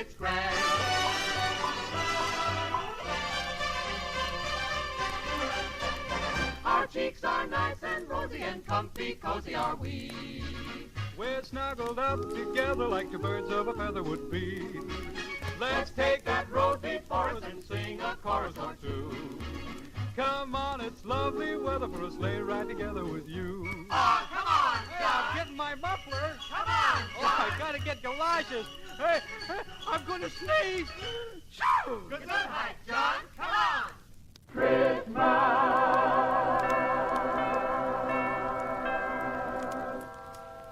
it's grand. Our cheeks are nice and rosy and comfy, cozy are we. We're snuggled up together like two birds of a feather would be. Let's take that road before us and sing a chorus or two. Come on, it's lovely weather for a sleigh ride together with you. Oh, come on, Hey, I'm getting my muffler. come on, Oh, I gotta get galoshes. Hey, I'm gonna sneeze. Shoo! Good hike, John, come on.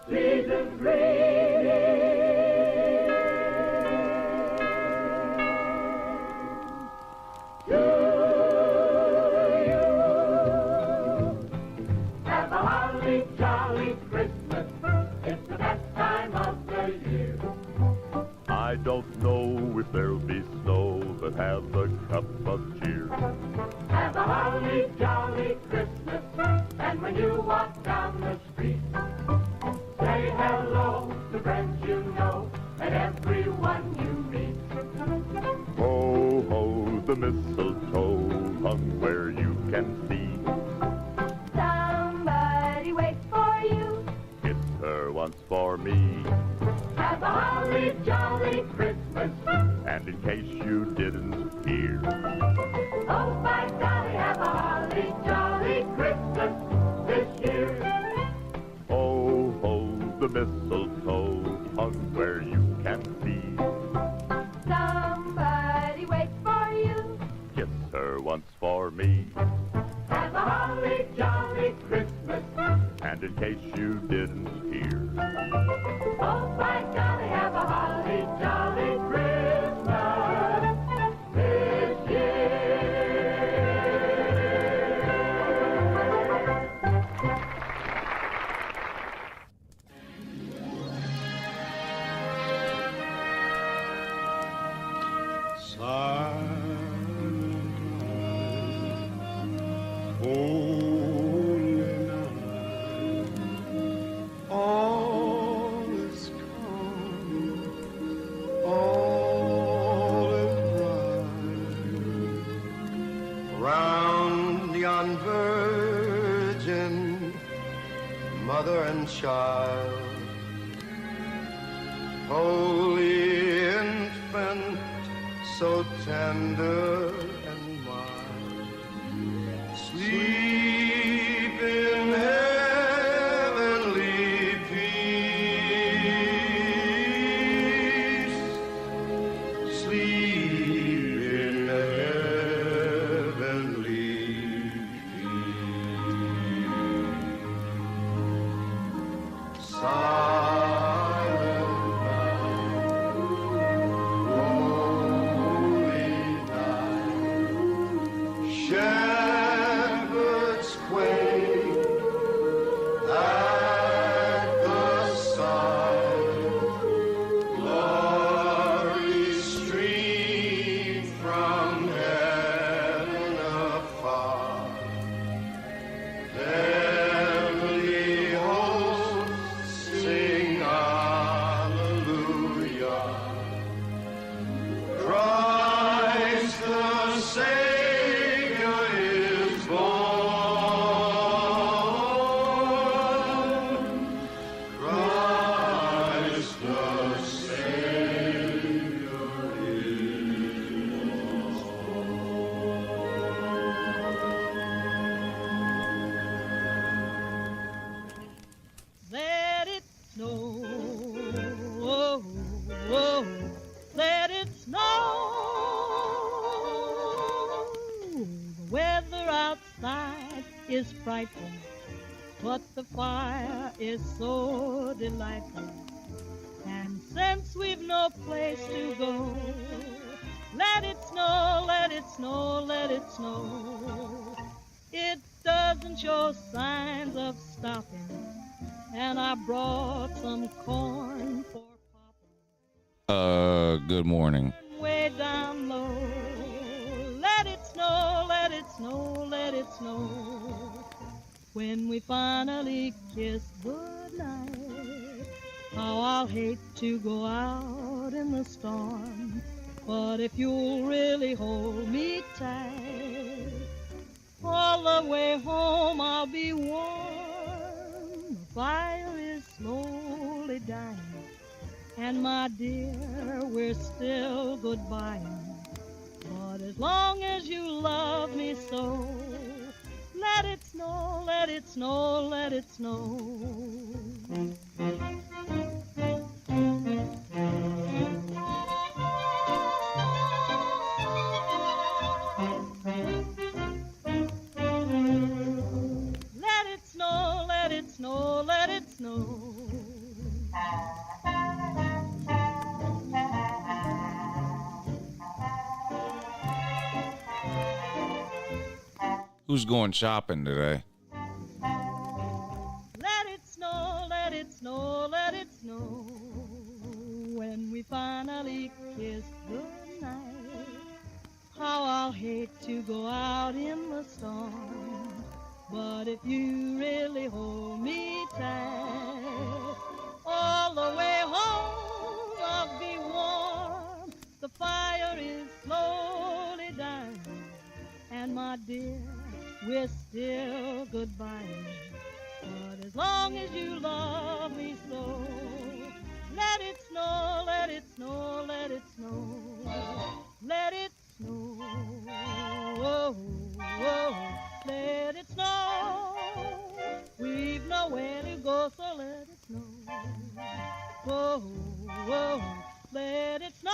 Season's greeting to you. Have a holly jolly Christmas. It's the best time of the year. I don't know if there'll be snow, but have a cup of cheer. Have a holly jolly Christmas. And when you walk down the street, say hello to friends you know and everyone you meet. Ho, ho, the mistletoe hung where you can see. Somebody waits for you. Kiss her once for me. Have a holly jolly Christmas. And in case you didn't hear, Oh, by golly, have a holly jolly Christmas this year. ho, ho, the mistletoe hung where you can see. Somebody waits for you. Kiss her once for me. Have a holly jolly Christmas. And in case you didn't hear, Oh, by golly, have a holly jolly Christmas this year. Holy night, all is calm, all is bright. Round yon virgin, mother and child, holy infant, so tender and mild. Sleep in heavenly peace. Sleep in heavenly peace. Silent night, holy night. Shepherds quake at the sight. Glory stream from heaven afar. Heavenly hosts sing hallelujah. Christ the Savior is born. Christ the Savior is Let it snow, oh, oh, let it snow. The weather outside is frightful, but the fire is so delightful. And since we've no place to go, let it snow, let it snow, let it snow. It doesn't show signs of stopping, and I brought some corn for popping. Good morning. Way down low, let it snow, let it snow, let it snow. When we finally kiss goodnight, how I'll hate to go out out in the storm. But if you'll really hold me tight, all the way home I'll be warm. The fire is slowly dying, and my dear, we're still goodbying. But as long as you love me so, let it snow, let it snow, let it snow. Let it snow, let it snow, let it snow. Who's going shopping today? Let it snow, let it snow, let it snow. When we finally kiss goodnight, how I'll hate to go out in the storm. But if you really hold me tight, all the way home I'll be warm. The fire is slowly dying, and my dear, we're still goodbye. But as long as you love me so, let it snow, let it snow, let it snow. Let it snow, oh, oh, let it snow. We've nowhere to go, so let it snow. Oh, oh, let it snow.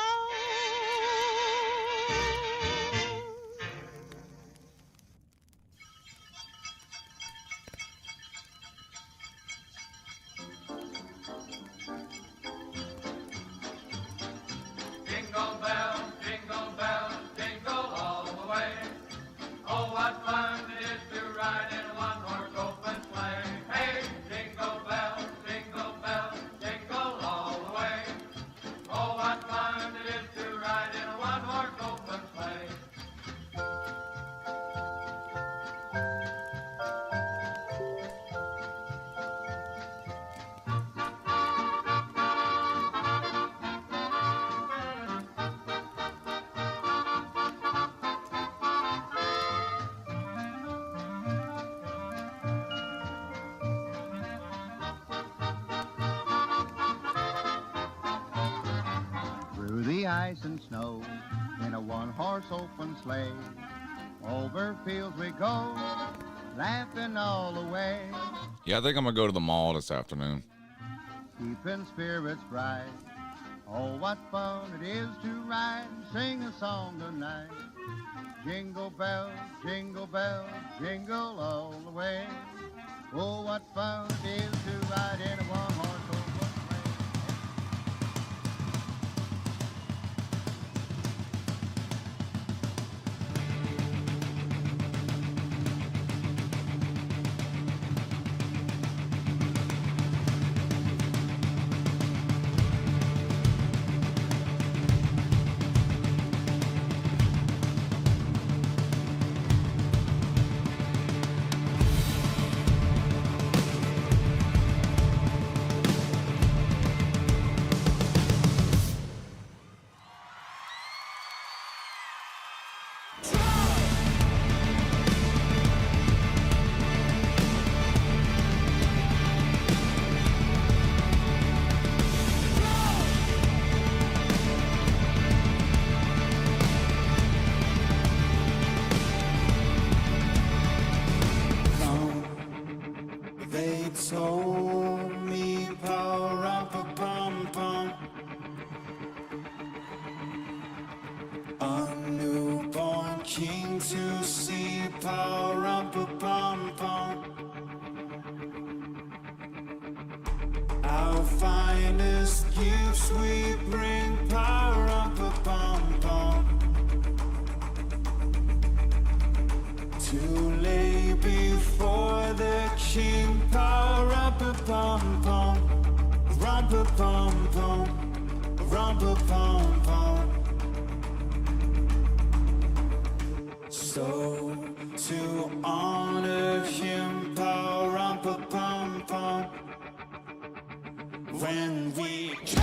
Jingle bells, jingle all the way. Oh, what fun it is to ride in a one-horse open sleigh. Hey, jingle bells, jingle all the way. Oh, what fun it is to ride in a one-horse open sleigh. Through the ice and snow in a one-horse open sleigh, over fields we go, laughing all the way, Yeah, I think I'm gonna go to the mall this afternoon. keeping spirits bright. Oh, what fun it is to ride and sing a song tonight. Jingle bells, jingle all the way. Oh, what fun it is to ride in a one-horse open sleigh. They told me pa-rum-pa-pum-pum, a newborn king to see, pa-rum-pa-pum-pum. Our finest gifts we bring, pa-rum-pa-pum-pum, to lay before the king, pa-rum-pa-pum-pum, rum-pa-pum-pum, rum-pa-pum-pum. So to honor him, pa-rum-pa-pum-pum, when we say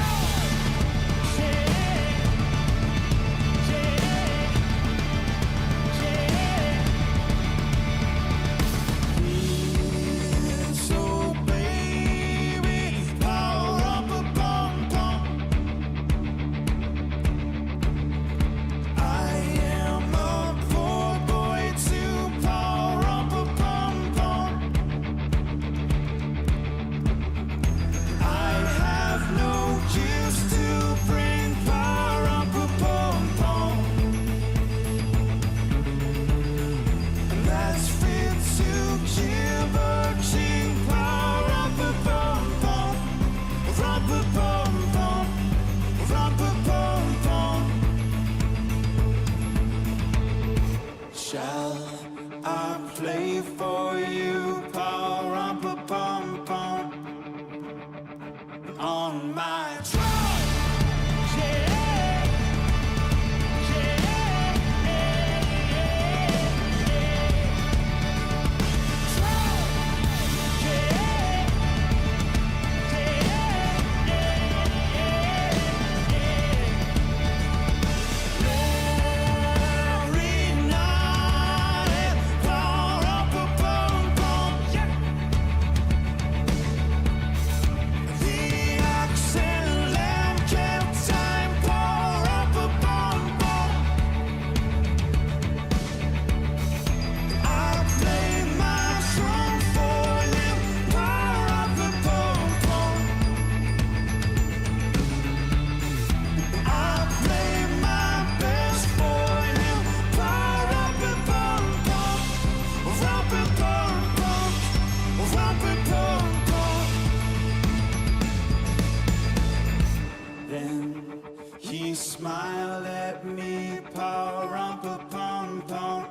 smiled at me, pow, rumpa, pound, pound.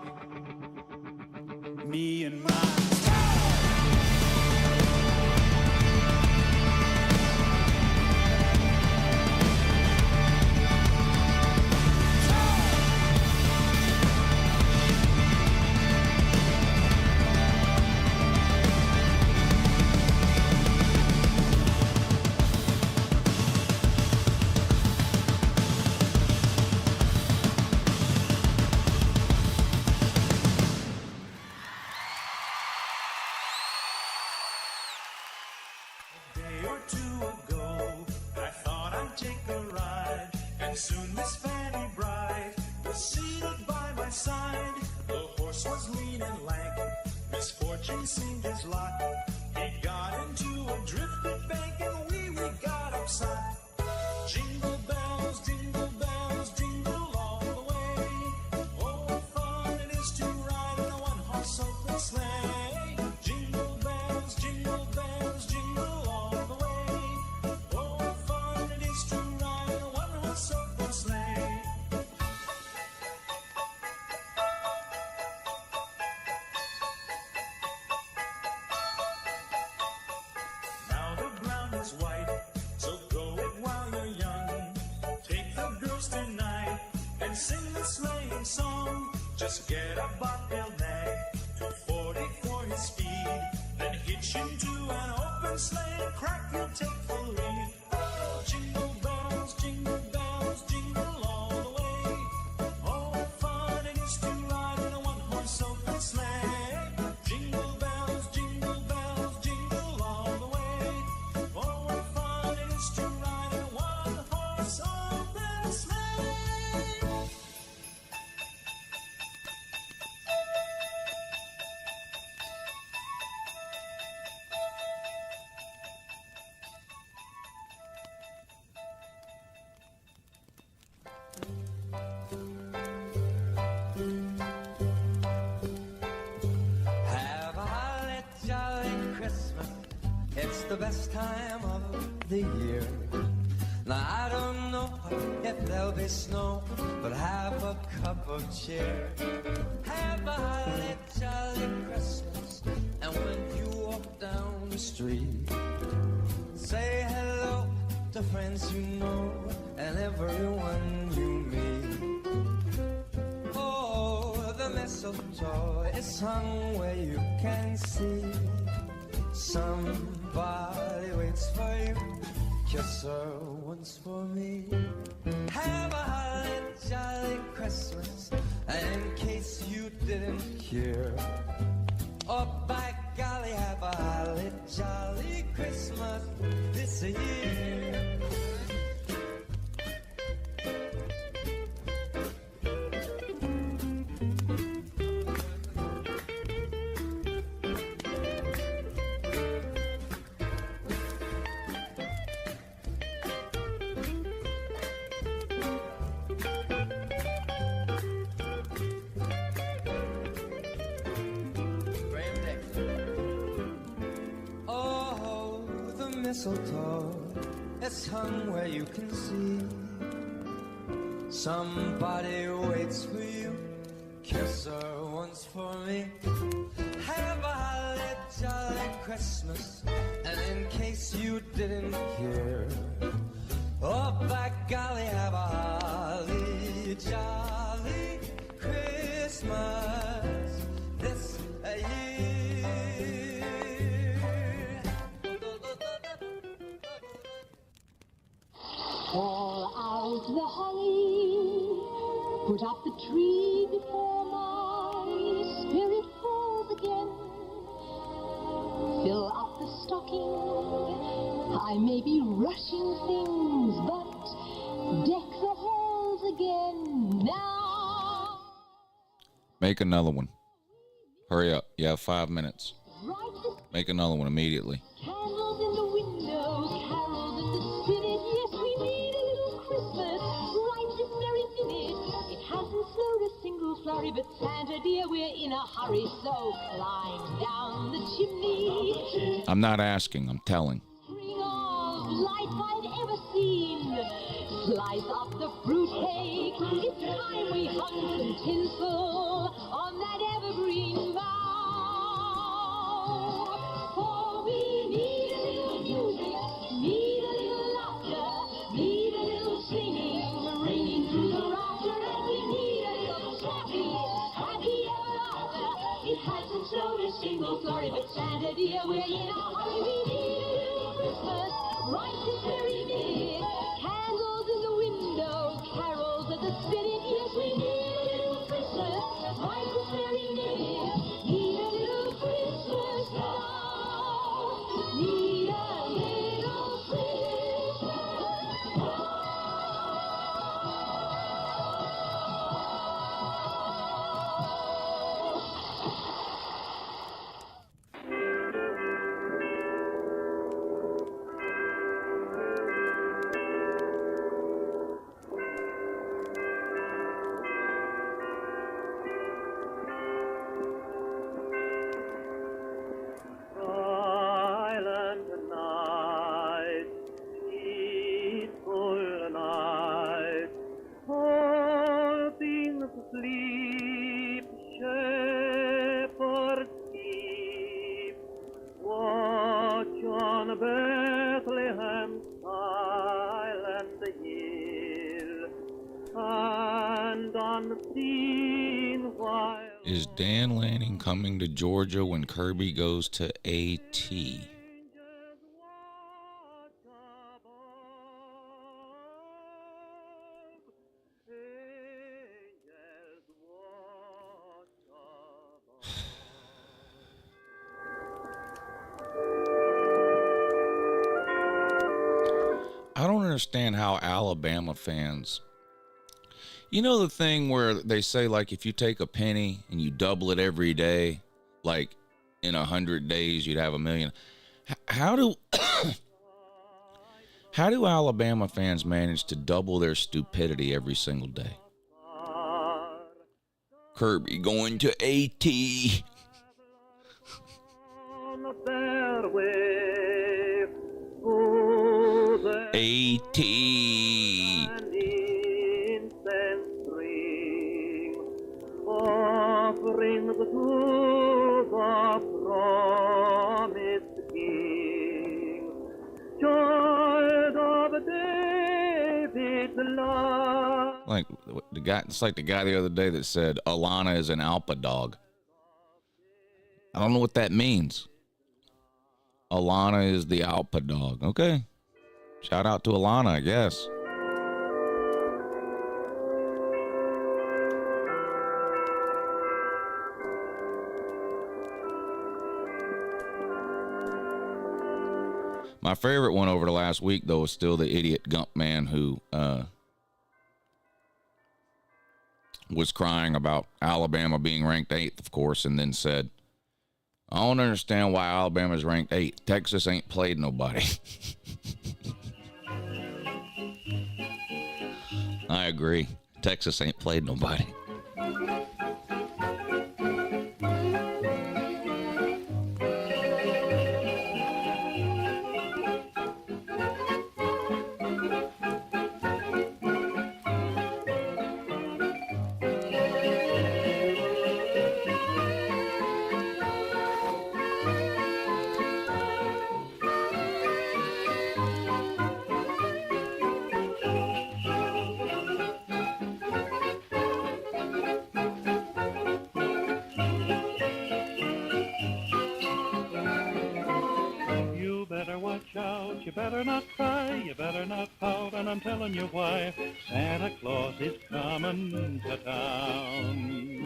Me and my soon Miss Fanny Bright was seated by my side. The horse was lean and lank, misfortune seemed his lot. He got into a drifted bank and we got upside. Jingle bells, jingle all the way. Oh, what fun it is to ride in a one-horse open sleigh. Jingle bells, jingle all the way. Oh, what fun it is to ride in a one-horse open sleigh. Now the ground is white, so go it while you're young. Take the girls tonight and sing the sleighing song. Just get a bobtail nag, 240 for his speed. Then hitch him to an open sleigh and crack, you'll take the lead. Oh, jingle bells, jingle all the way. Oh, what fun it is to ride in a one-horse open sleigh. Jingle bells, jingle all the way. Oh, what fun it is to ride in a one-horse open sleigh. Have a holly jolly Christmas. It's the best time of the year. Now I don't know if there'll be snow, but have a cup of cheer. Have a holly jolly Christmas. And when you walk down the street, say hello to friends you know and everyone you meet. Oh, the mistletoe is hung where you can see. Somebody waits for you. Kiss her once for me. Have a holly jolly Christmas. And in case you didn't hear, oh, by golly, have a holly jolly Christmas this year. Oh, the mistletoe is hung where you can see. Somebody waits for you. Kiss her once for me. Have a holly jolly Christmas. And in case you didn't hear, oh, by golly, have a holly jolly Christmas this year. Pour out the holly, put up the tree before my spirit falls again. Fill up the stocking, I may be rushing things, but deck the halls again now. Make another one. Hurry up. You have 5 minutes. Make another one immediately. Candles in the windows, carols in the spinet. Yes, we need a little Christmas right this very minute. It hasn't snowed a single flurry, but Santa dear, we're in a hurry, so climb down the chimney. I'm not asking, I'm telling. String of lights I've ever seen. Slice up the fruit cake. It's time we hung some tinsel on that evergreen bough. For we need a little music, need a little laughter, need a little singing, ringing through the rafter, and we need a little snappy, happy ever after. It hasn't snowed a single flurry, but Santa dear, we're in a hurry. We need a little Christmas right this very minute. Candles in the windows, carols at the spinet. Yes, we need a little Christmas right this very minute. Need a little Christmas now. Need a little Christmas now. Silent night, peaceful night, all things sleep, shepherds keep, watch on Bethlehem's silent hill, and unseen while Is Dan Lanning coming to Georgia when Kirby goes to AT? I don't understand how Alabama fans, you know, the thing where they say, like, if you take a penny and you double it every day, like in 100 days, you'd have $1 million. How do how do Alabama fans manage to double their stupidity every single day? Kirby going to AT. AT. Offerings to the promised King, child of David's love. Like the guy, it's like the guy the other day that said Alana is an Alpa dog. I don't know what that means. Alana is the Alpa dog. Okay. Shout out to Alana, I guess. My favorite one over the last week, though, is still the idiot Gump man who was crying about Alabama being ranked 8th, of course, and then said, I don't understand why Alabama's ranked 8th. Texas ain't played nobody. I agree. Texas ain't played nobody. You better not cry, you better not pout, and I'm telling you why. Santa Claus is coming to town.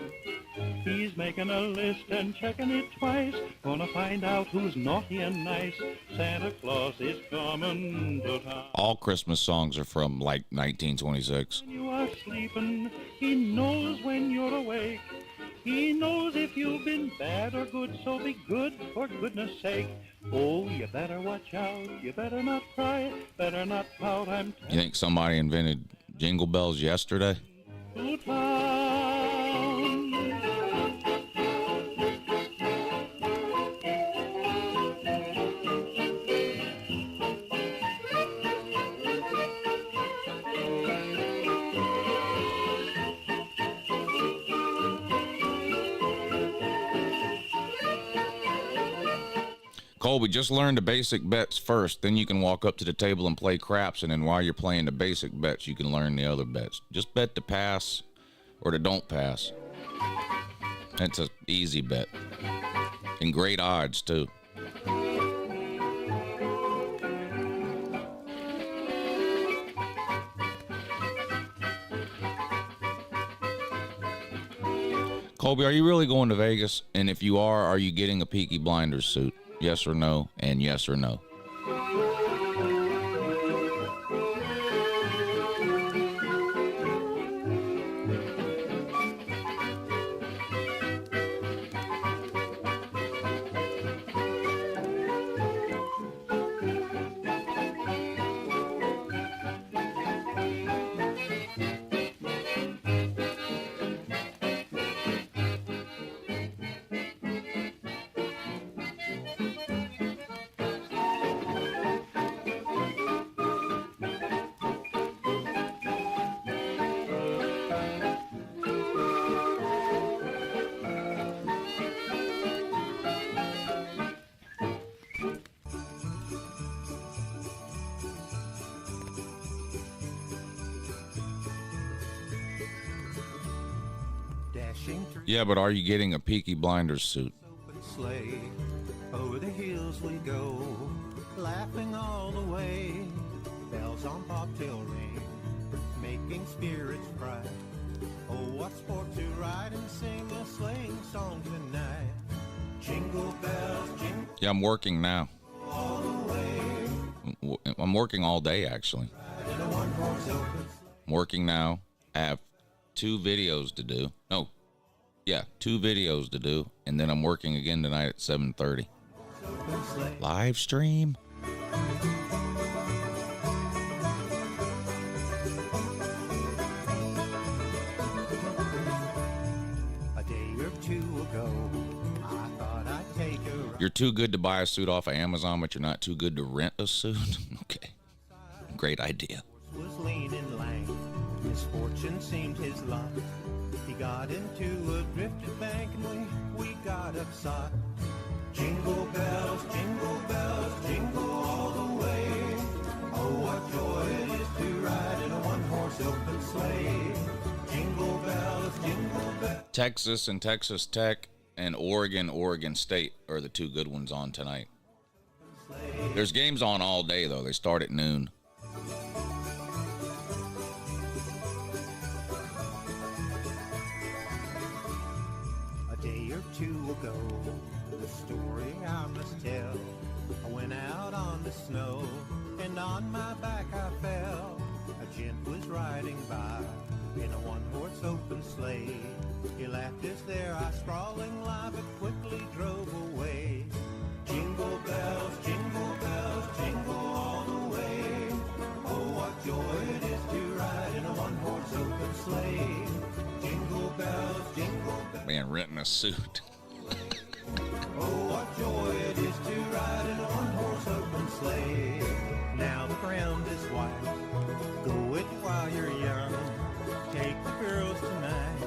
He's making a list and checking it twice, gonna find out who's naughty and nice. Santa Claus is coming to town. All Christmas songs are from like 1926. When you are sleeping, he knows when you're awake. He knows if you've been bad or good, so be good for goodness sake. Oh, you better watch out, you better not cry, better not pout. You think somebody invented Jingle Bells yesterday? To town. Colby, just learn the basic bets first. Then you can walk up to the table and play craps. And then while you're playing the basic bets, you can learn the other bets. Just bet to pass or to don't pass. That's an easy bet. And great odds, too. Colby, are you really going to Vegas? And if you are you getting a Peaky Blinders suit? Yes or no? And yes or no? Yeah, but are you getting a Peaky Blinders suit? Sleigh, over the hills we go, laughing all the way. Bells on bobtail ring, making spirits bright. Oh, what sport to ride and sing a sleighing song tonight. Jingle bells, jingle. Yeah, I'm working now. All the way. I'm working all day, actually. I'm working now. I have 2 videos to do. No. Yeah, 2 videos to do, and then I'm working again tonight at 7:30. Live stream. A day or 2 ago, I thought I'd take a You're too good to buy a suit off of Amazon, but you're not too good to rent a suit? Okay. Great idea. Was leaning lank, misfortune seemed his lot. He got into a drifted bank and we got upside. Jingle bells, jingle all the way. Oh, what joy it is to ride in a one-horse open sleigh. Jingle bells. Texas and Texas Tech and Oregon State are the 2 good ones on tonight. There's games on all day, though. They start at noon. Ago, the story I must tell. I went out on the snow, and on my back I fell. A gent was riding by in a one-horse open sleigh. He laughed as there I sprawling live, but quickly drove away. Jingle bells, jingle all the way. Oh, what joy it is to ride in a one-horse open sleigh. Jingle bells. Man, renting a suit. Oh, what joy it is to ride in a one-horse open sleigh. Now the ground is white, go it while you're young. Take the girls tonight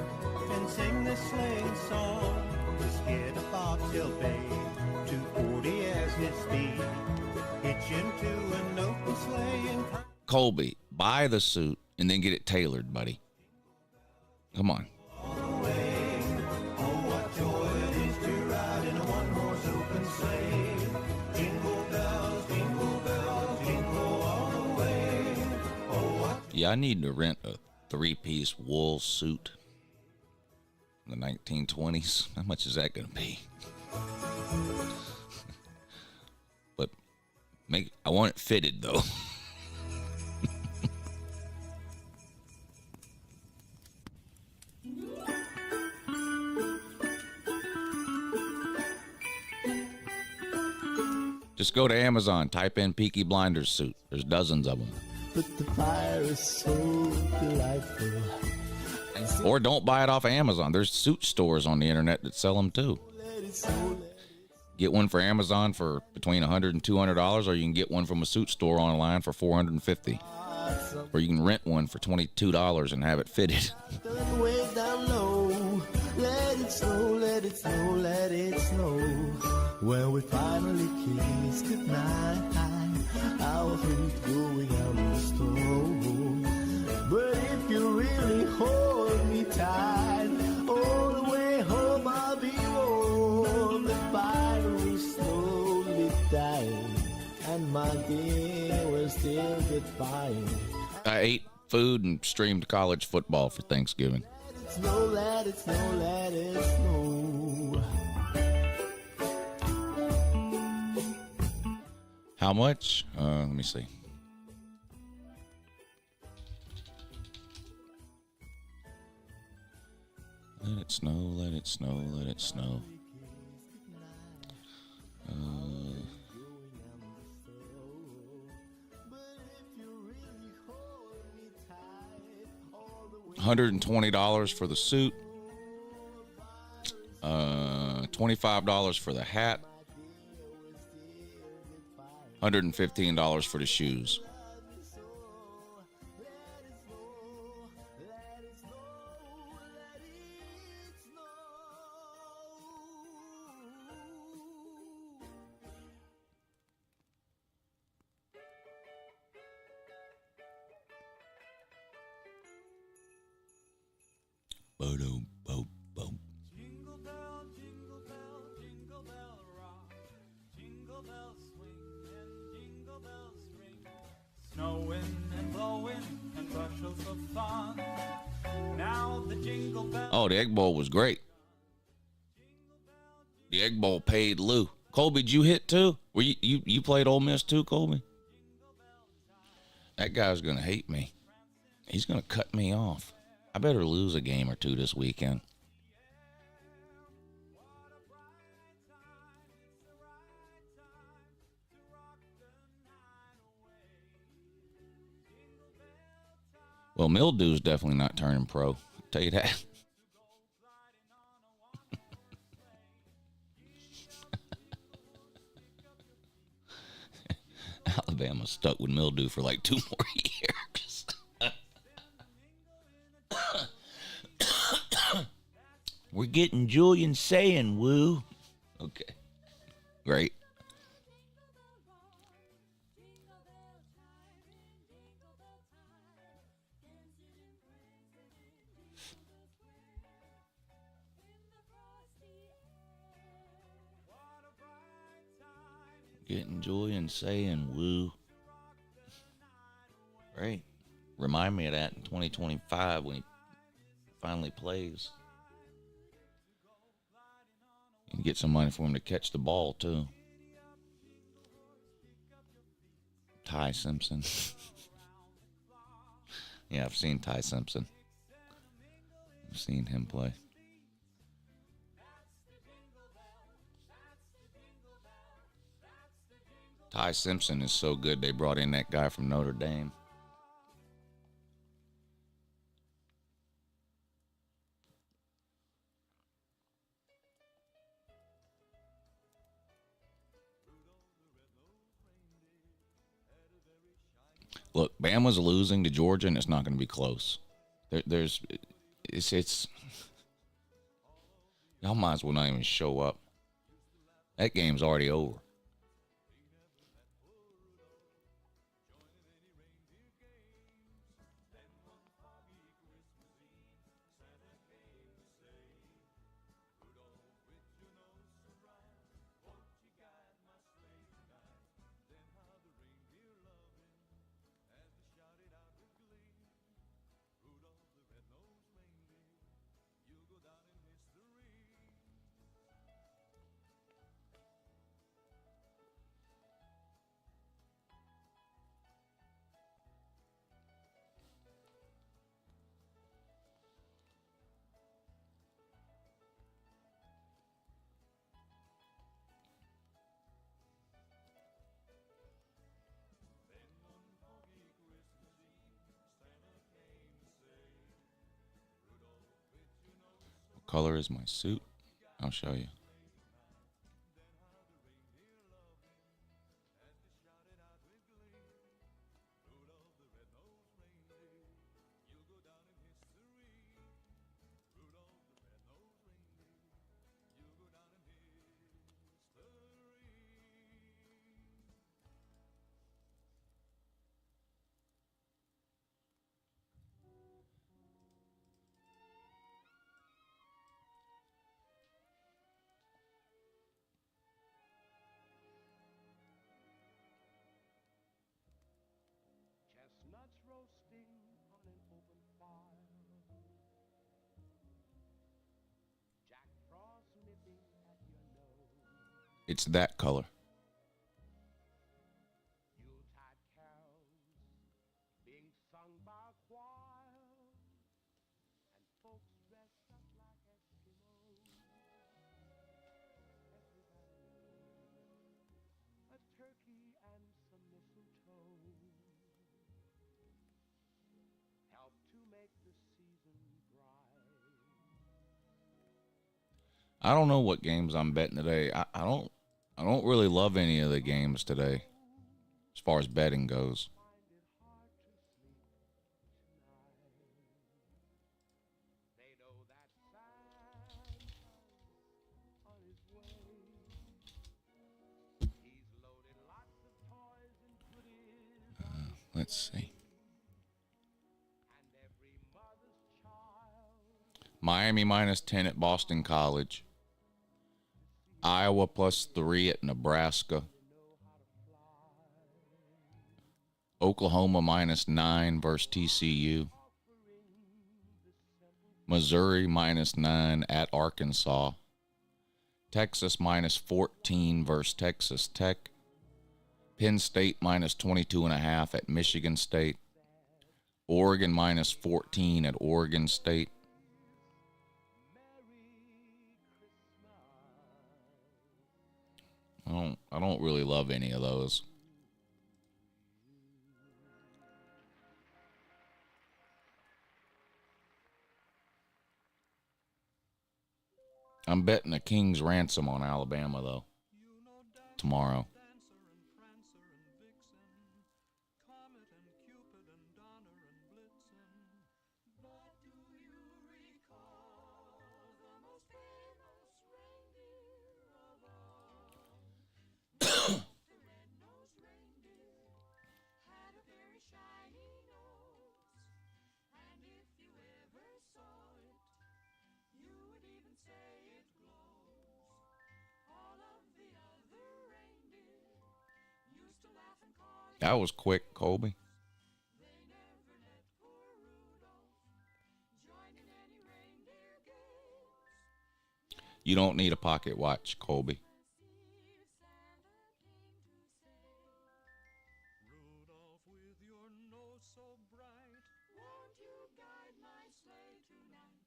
and sing this sleighing song. Just get a bobtail bay, 240 as his speed. Hitch into an open sleigh and Colby, buy the suit and then get it tailored, buddy. Come on. Yeah, I need to rent a 3-piece wool suit in the 1920s. How much is that going to be? But I want it fitted, though. Just go to Amazon, type in Peaky Blinders suit. There's dozens of them. But the fire is so delightful. Or don't buy it off of Amazon. There's suit stores on the internet that sell them too. Get one for Amazon for between $100 and $200, or you can get one from a suit store online for $450. Or you can rent one for $22 and have it fitted. Way down low. Let it snow, let it snow, let it snow. When we finally kissed goodnight, our feet going out the store. But if you really hold me tight, all the way home I'll be warm. The fire is slowly dying, and my dear, we're still goodbye. I ate food and streamed college football for Thanksgiving. Let it snow, let it snow, let it snow. How much? Let me see. Let it snow, let it snow, let it snow. $120 for the suit. $25 for the hat. $115 for the shoes. Boom, boom, boom. Jingle bell, jingle bell rock. Jingle bell swing and jingle bell spring. Snowing and blowing and bushels of fun. Now the jingle bell. Oh, the Egg Bowl was great. The Egg Bowl paid Lou. Colby, did you hit too? Were you played Ole Miss too, Colby? That guy's gonna hate me. He's gonna cut me off. I better lose a game or two this weekend. Well, Mildew's definitely not turning pro. I'll tell you that. Alabama's stuck with Mildew for like 2 more years. We're getting Julian saying woo. Okay. Great. Getting Julian saying woo. Great. Remind me of that in 2025 when he finally plays. And get some money for him to catch the ball, too. Ty Simpson. Yeah, I've seen Ty Simpson. I've seen him play. Ty Simpson is so good, they brought in that guy from Notre Dame. Look, Bama's losing to Georgia, and it's not going to be close. It's y'all might as well not even show up. That game's already over. What color is my suit? I'll show you. It's that color. Yuletide carols being sung by choirs, and folks dressed up like Eskimos. Everybody a turkey and some mistletoe help to make the season bright. I don't know what games I'm betting today. I don't really love any of the games today as far as betting goes. They know that Santa's on his way. He's loaded lots of toys and goodies on his Let's see. and every mother's child. Miami -10 at Boston College. Iowa +3 at Nebraska. Oklahoma -9 versus TCU. Missouri -9 at Arkansas. Texas -14 versus Texas Tech. Penn State -22.5 at Michigan State. Oregon -14 at Oregon State. I don't really love any of those. I'm betting a King's Ransom on Alabama, though, tomorrow. That was quick, Colby. You don't need a pocket watch, Colby. Rudolph, with your nose so bright, won't you guide my sleigh tonight?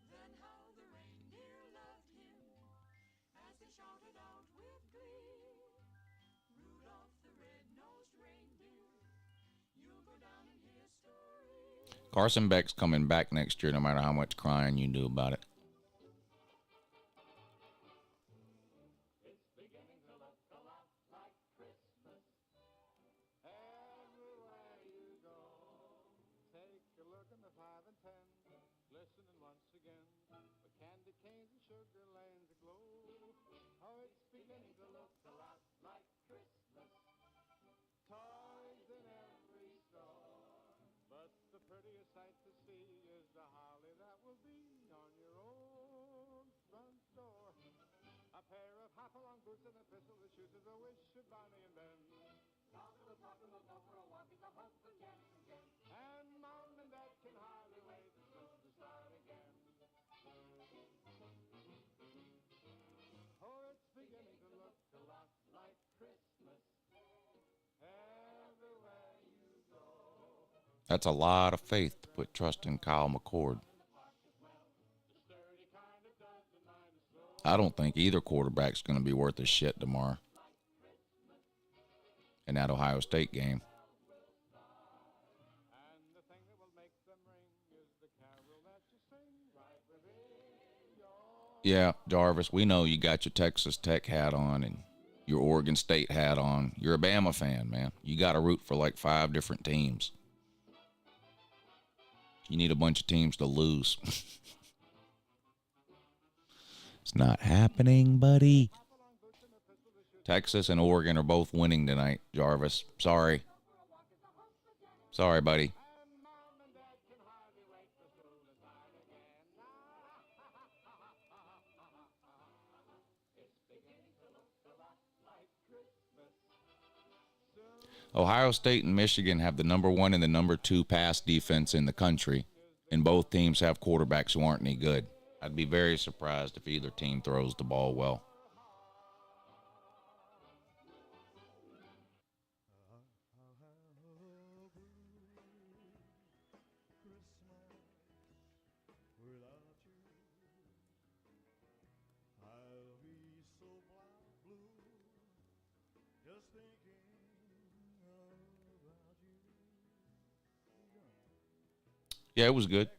Then how the reindeer loved him as they shouted out with glee. Rudolph the red-nosed reindeer, you'll go down in history. Carson Beck's coming back next year, no matter how much crying you do about it. Listening once again, with candy canes and sugar lanes aglow. Oh, it's beginning to look a lot like Christmas. Toys in every store, but the prettiest sight to see is the holly that will be on your own front door. A pair of hop-along boots and a pistol that shoots is a wish of Bonnie and Ben. Talk to the park and we'll go for a walk is the hope of Jen and Jen. And Mom and Dad can hardly wait for school to start again. Oh, it's beginning to look a lot like Christmas everywhere you go. That's a lot of faith to put trust in Kyle McCord. I don't think either quarterback's going to be worth a shit tomorrow in that Ohio State game. Yeah, Jarvis, we know you got your Texas Tech hat on and your Oregon State hat on. You're a Bama fan, man. You got to root for like 5 different teams. You need a bunch of teams to lose. It's not happening, buddy. Texas and Oregon are both winning tonight, Jarvis. Sorry. Sorry, buddy. Ohio State and Michigan have the number 1 and the number 2 pass defense in the country, and both teams have quarterbacks who aren't any good. I'd be very surprised if either team throws the ball well. Yeah, it was good.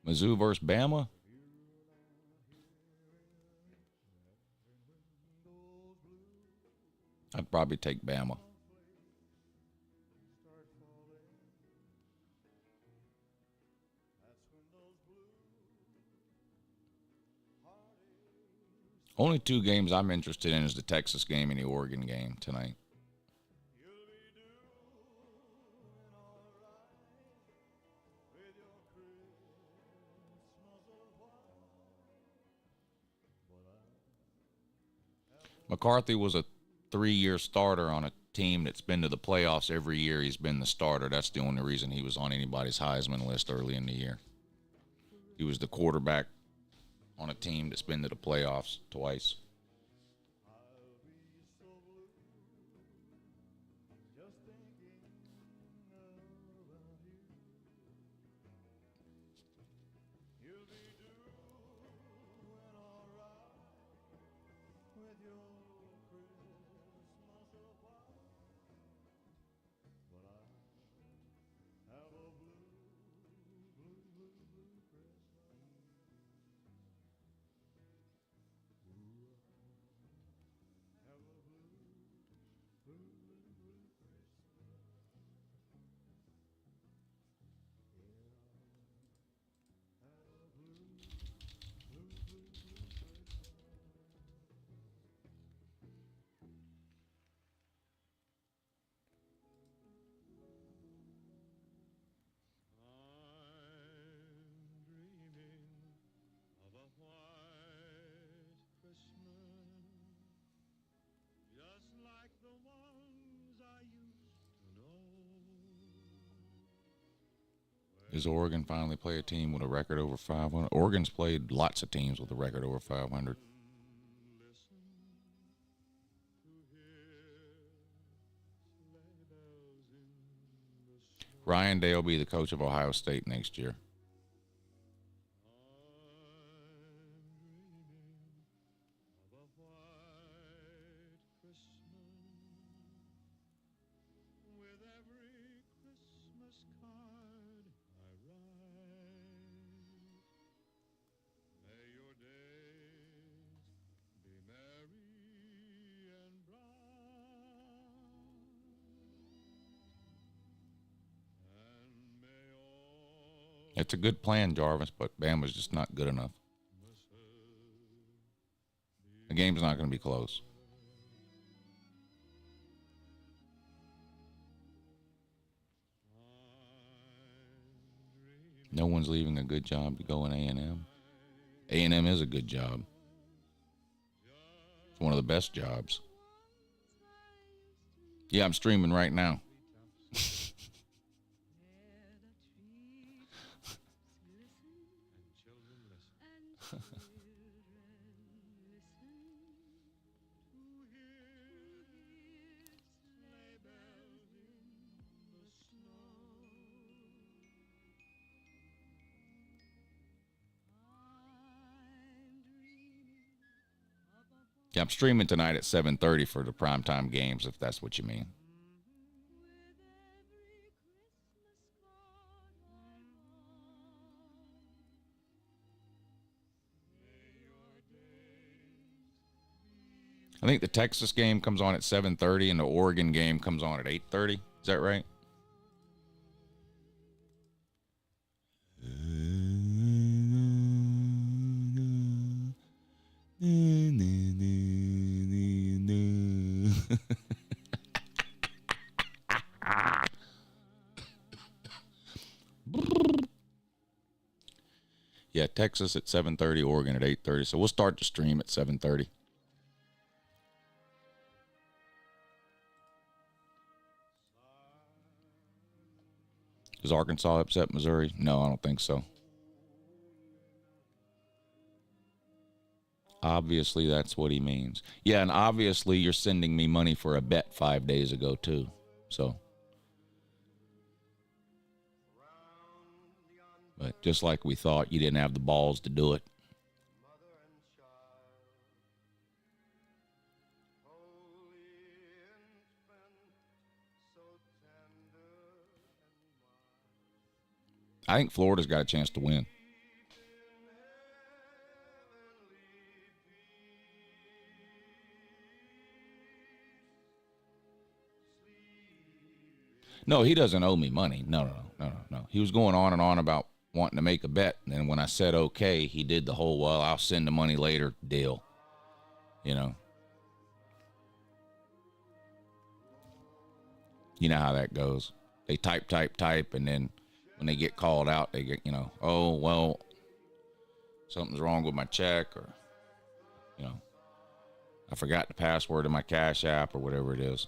Mizzou versus Bama. I'd probably take Bama. Only two games I'm interested in is the Texas game and the Oregon game tonight. McCarthy was a 3-year starter on a team that's been to the playoffs every year. He's been the starter. That's the only reason he was on anybody's Heisman list early in the year. He was the quarterback on a team that's been to the playoffs twice. Does Oregon finally play a team with a record over 500? Oregon's played lots of teams with a record over 500. Ryan Day will be the coach of Ohio State next year. It's a good plan, Jarvis, but Bama's just not good enough. The game's not going to be close. No one's leaving a good job to go in A&M. A&M is a good job. It's one of the best jobs. Yeah, I'm streaming right now. Yeah, I'm streaming tonight at 7:30 for the primetime games, if that's what you mean. I think the Texas game comes on at 7:30 and the Oregon game comes on at 8:30. Is that right? Yeah, Texas at 7:30, Oregon at 8:30. So we'll start the stream at 7:30. Does Arkansas upset Missouri? No, I don't think so. Obviously, that's what he means. Yeah, and obviously you're sending me money for a bet 5 days ago, too. So But just like we thought, you didn't have the balls to do it. I think Florida's got a chance to win. No, he doesn't owe me money. No. He was going on and on about wanting to make a bet. And then when I said okay, he did the whole, well, I'll send the money later deal. You know. You know how that goes. They type, and then when they get called out, they get, oh, well, something's wrong with my check, or, I forgot the password to my Cash App or whatever it is.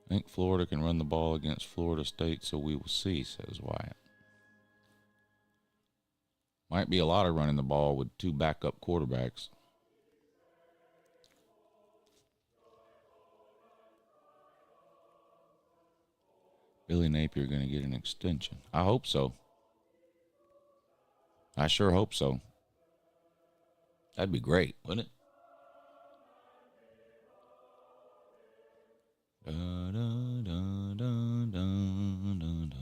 I think Florida can run the ball against Florida State, so we will see, says Wyatt. Might be a lot of running the ball with two backup quarterbacks. Billy Napier going to get an extension. I hope so. I sure hope so. That'd be great, wouldn't it? Da, da, da, da, da, da, da.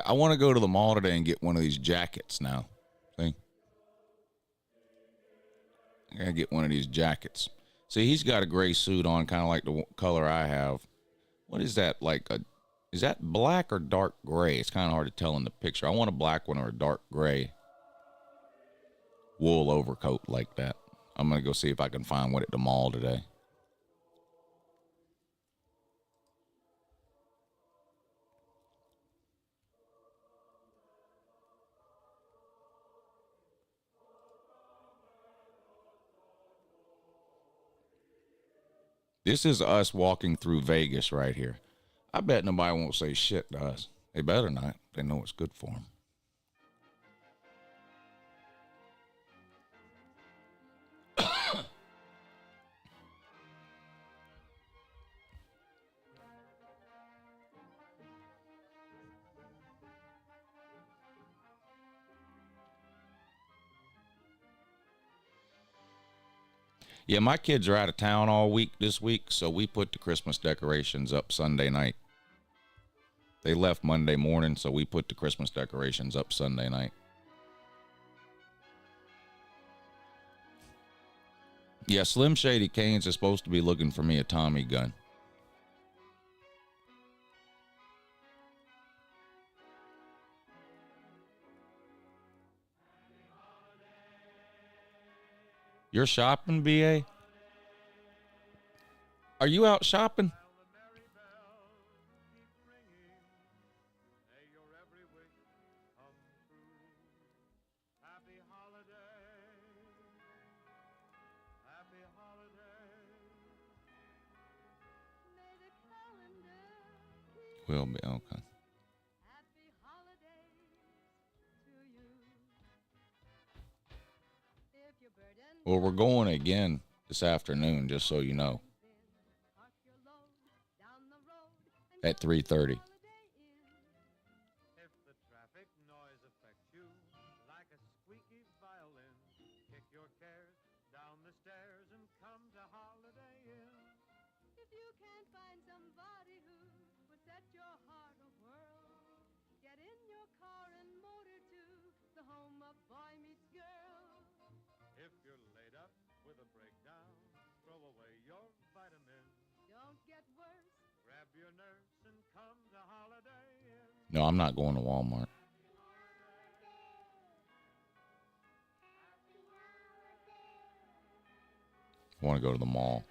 I want to go to the mall today and get one of these jackets now. See? I got to get one of these jackets. See, he's got a gray suit on, kind of like the color I have. What is that? Is that black or dark gray? It's kind of hard to tell in the picture. I want a black one or a dark gray wool overcoat like that. I'm going to go see if I can find one at the mall today. This is us walking through Vegas right here. I bet nobody won't say shit to us. They better not. They know it's good for them. Yeah, my kids are out of town all week this week, so we put the Christmas decorations up Sunday night. They left Monday morning, so we put the Christmas decorations up Sunday night. Yeah, Slim Shady Canes is supposed to be looking for me a Tommy gun. You're shopping, BA? Are you out shopping? Will be, okay. Well, we're going again this afternoon, just so you know. At 3:30. If the traffic noise affects you like a squeaky violin, kick your cares down the stairs and come to Holiday Inn. If you can't find somebody who would set your heart a-whirl, get in your car and motor to the home of boy meets girl. If you're laid up with a breakdown, throw away your vitamins. Don't get worse. Grab your nurse and No, I'm not going to Walmart. I want to go to the mall.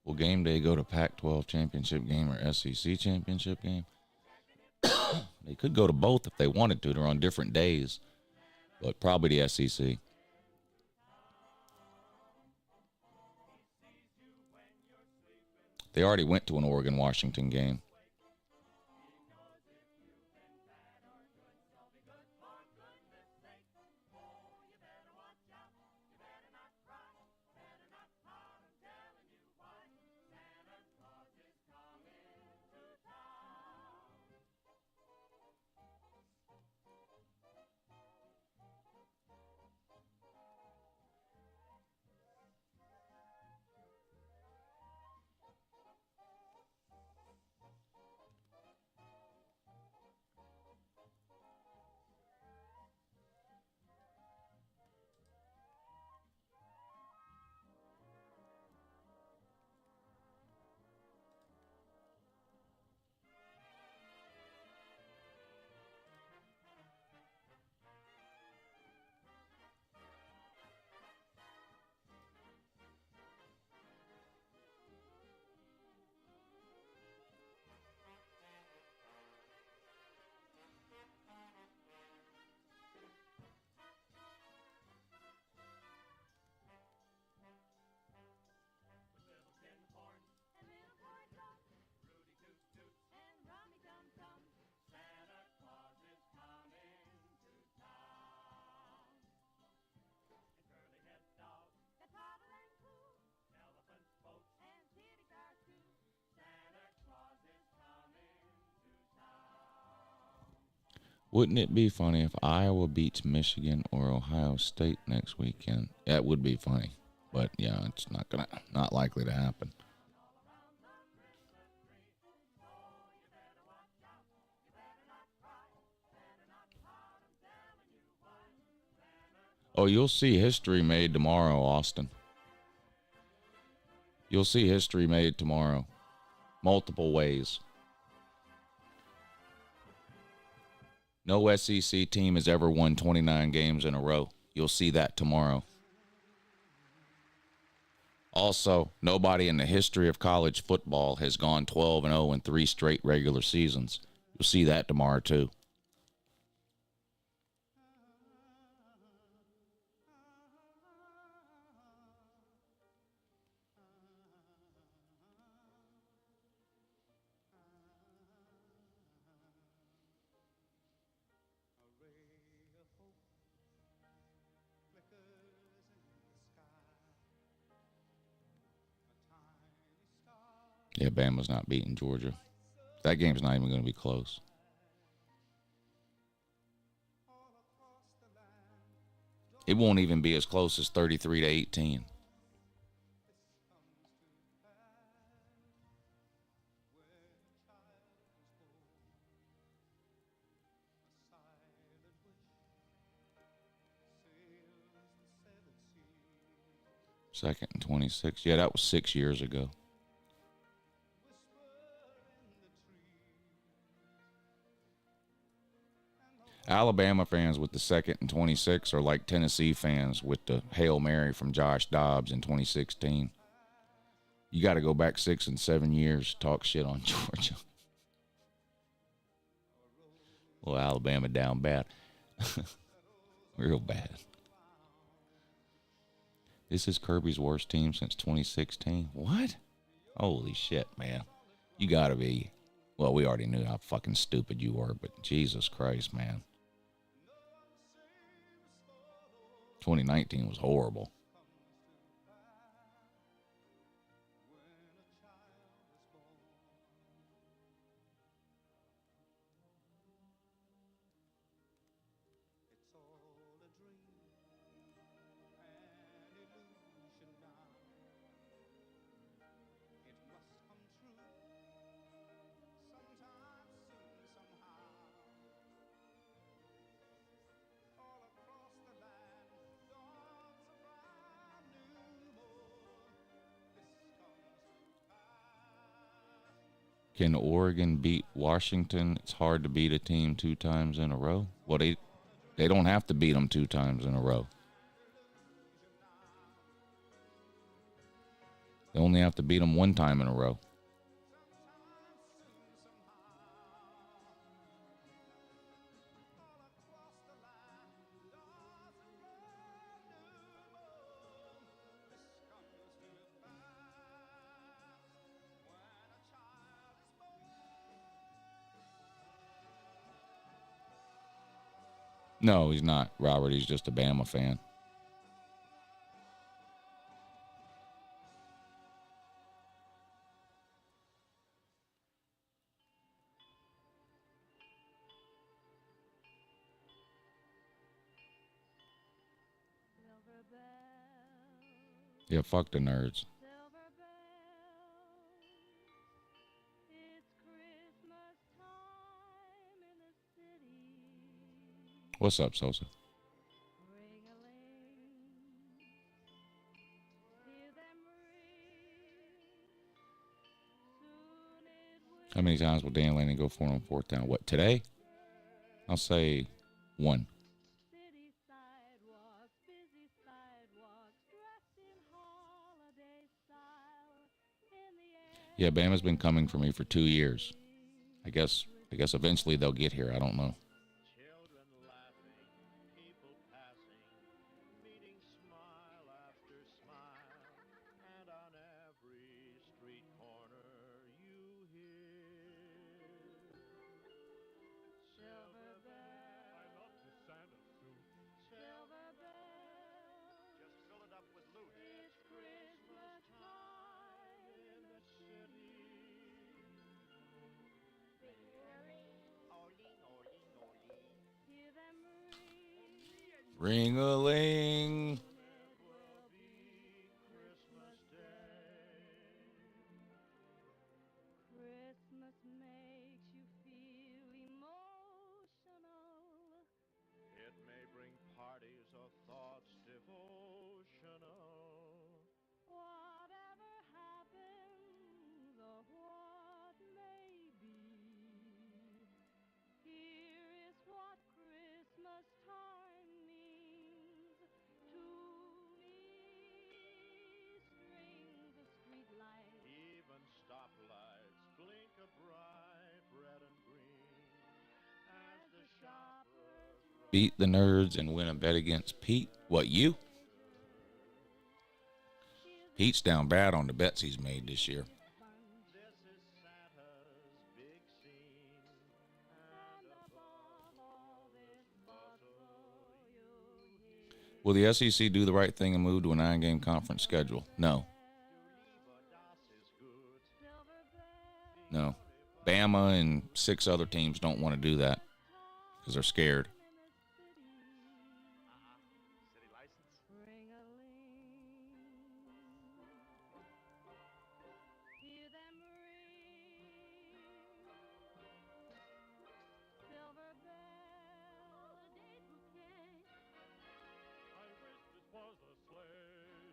Will game day go to Pac-12 championship game or SEC championship game? They could go to both if they wanted to. They're on different days, but probably the SEC. They already went to an Oregon-Washington game. Wouldn't it be funny if Iowa beats Michigan or Ohio State next weekend? That would be funny. But yeah, it's not likely to happen. Oh, you'll see history made tomorrow, Austin. You'll see history made tomorrow. Multiple ways. No SEC team has ever won 29 games in a row. You'll see that tomorrow. Also, nobody in the history of college football has gone 12-0 in 3 straight regular seasons. You'll see that tomorrow, too. Yeah, Bama's not beating Georgia. That game's not even going to be close. It won't even be as close as 33-18. Second and 26. Yeah, that was 6 years ago. Alabama fans with the 2nd and 26 are like Tennessee fans with the Hail Mary from Josh Dobbs in 2016. You got to go back 6 and 7 years to talk shit on Georgia. Well, Alabama down bad. Real bad. This is Kirby's worst team since 2016. What? Holy shit, man. You got to be. Well, we already knew how fucking stupid you were, but Jesus Christ, man. 2019 was horrible. Can Oregon beat Washington? It's hard to beat a team 2 times in a row. Well, they don't have to beat them 2 times in a row. They only have to beat them 1 time in a row. No, he's not, Robert. He's just a Bama fan. Yeah, fuck the nerds. What's up, Sosa? How many times will Dan Lanning go for it on 4th down? What, today? I'll say 1. Yeah, Bama's been coming for me for 2 years. I guess eventually they'll get here. I don't know. Children laughing, people passing, meeting smile after smile, and on every street corner you hear Silver Bell. I love the Santa suit. Silver Bell. Just fill it up with loot. It's Christmas time in the city. Ring-a-ling. Christmas makes you feel emotional. It may bring parties or thoughts devotional. Whatever happens or what may be, here is what Christmas time means to me. Strings of street lights, Even stoplights blink a bright red and green as the shoppers Beat the nerds and win a bet against Pete. What, you? Pete's down bad on the bets he's made this year. This is Santa's big scene, and above all this bustle you hear. Will the SEC do the right thing and move to a 9-game conference schedule? No. No. Bama and 6 other teams don't want to do that because they're scared. City license. hear them ring. Silver Bell, a date bouquet. I wish this was a sleigh.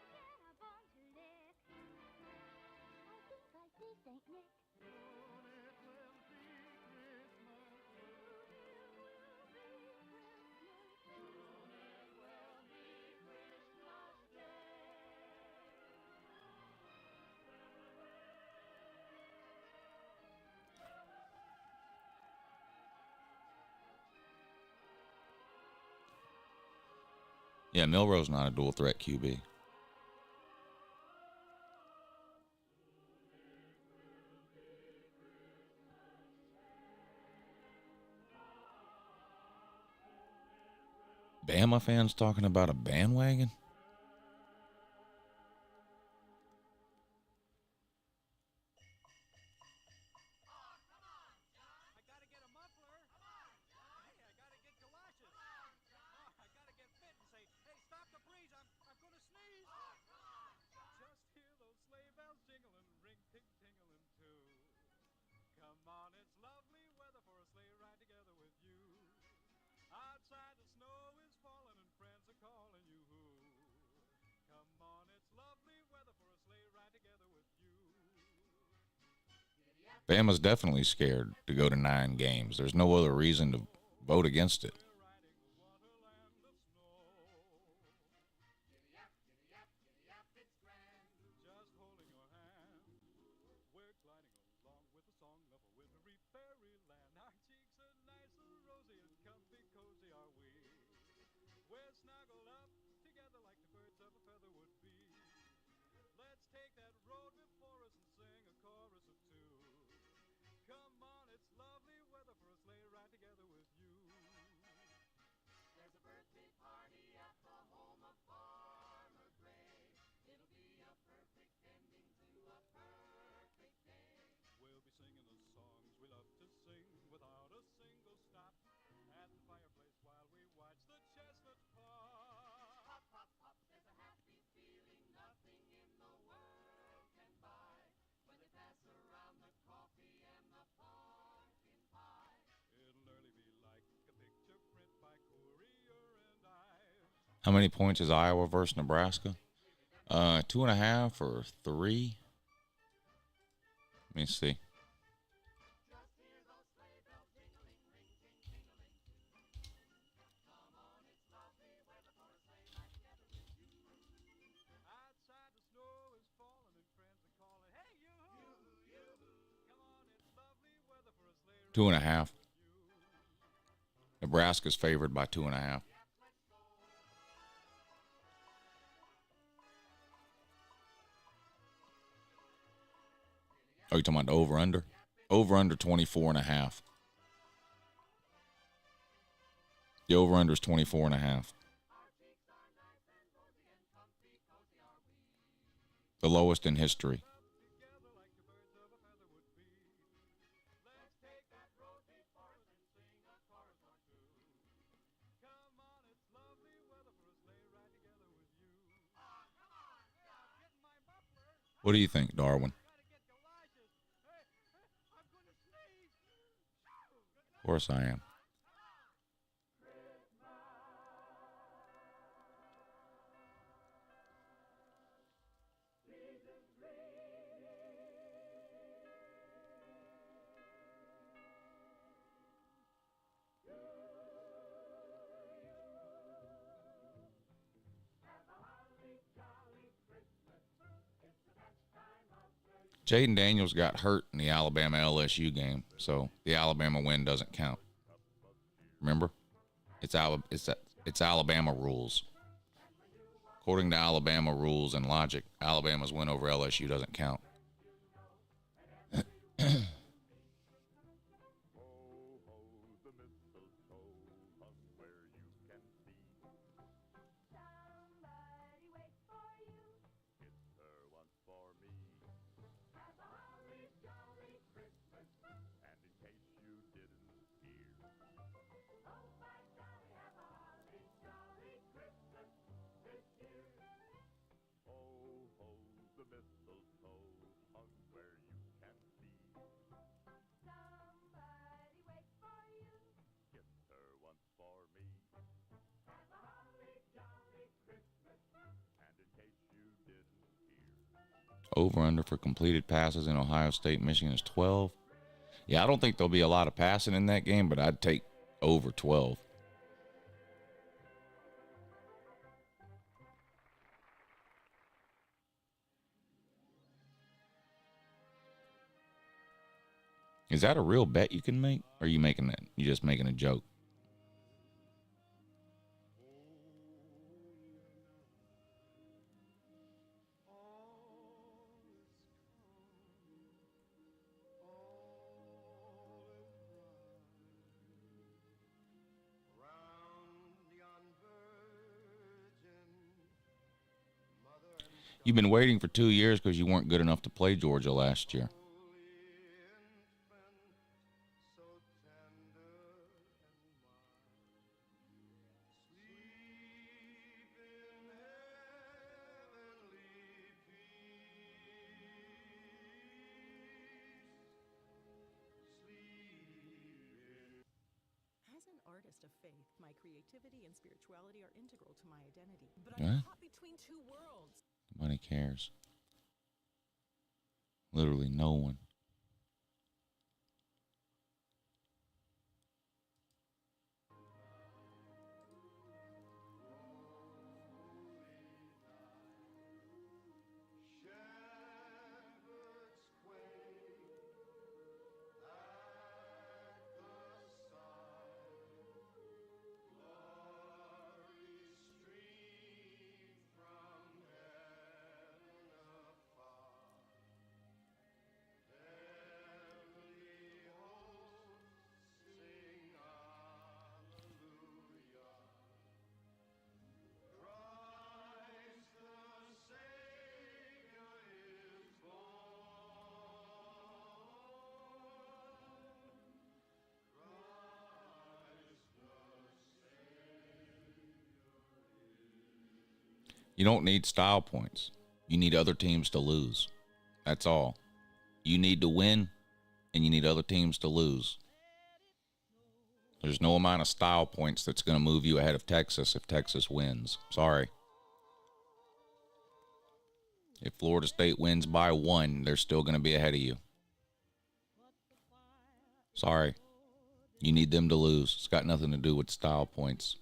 Then I want to lick. I think I see Saint Nick. Soon it will be Christmas. Yeah, Milroe's not a dual threat QB. Bama fans talking about a bandwagon? I gotta get a muffler. Hey, I gotta get galoshes. Oh, I gotta get fit and say, hey, stop the breeze. I'm gonna sneeze. Just hear those sleigh bells jingling, ring ting tingling too. Come on, it's lovely weather for a sleigh ride together with you. Outside the snow is falling and friends are calling you. Bama's definitely scared to go to 9 games. There's no other reason to vote against it. How many points is Iowa versus Nebraska? 2.5 or 3? Let me see. Two and a half. Nebraska's favored by 2.5. Oh, you talking about the over-under? Over-under 24.5. The over-under is 24.5. The lowest in history. What do you think, Darwin? Of course I am. Jaden Daniels got hurt in the Alabama LSU game, so the Alabama win doesn't count. Remember? It's Alabama rules. According to Alabama rules and logic, Alabama's win over LSU doesn't count. Over-under for completed passes in Ohio State, Michigan is 12. Yeah, I don't think there'll be a lot of passing in that game, but I'd take over 12. Is that a real bet you can make? Or are you making that? You just making a joke? You've been waiting for 2 years because you weren't good enough to play Georgia last year. As an artist of faith, my creativity and spirituality are integral to my identity. But What? I'm caught between two worlds. Nobody cares. Literally no one. You don't need style points. You need other teams to lose. That's all. You need to win, and you need other teams to lose. There's no amount of style points that's going to move you ahead of Texas if Texas wins. Sorry. If Florida State wins by 1, they're still going to be ahead of you. Sorry. You need them to lose. It's got nothing to do with style points.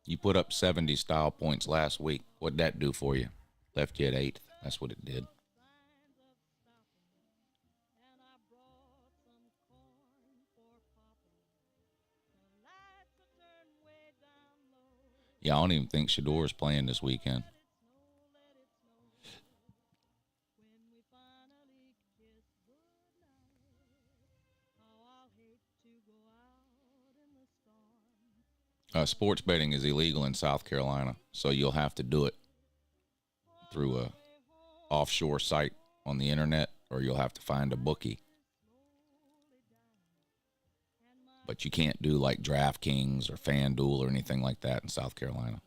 You put up 70 style points last week. What'd that do for you? Left you at 8th. That's what it did. Yeah, I don't even think Shador's playing this weekend. Sports betting is illegal in South Carolina, so you'll have to do it through a offshore site on the internet, or you'll have to find a bookie. But you can't do like DraftKings or FanDuel or anything like that in South Carolina.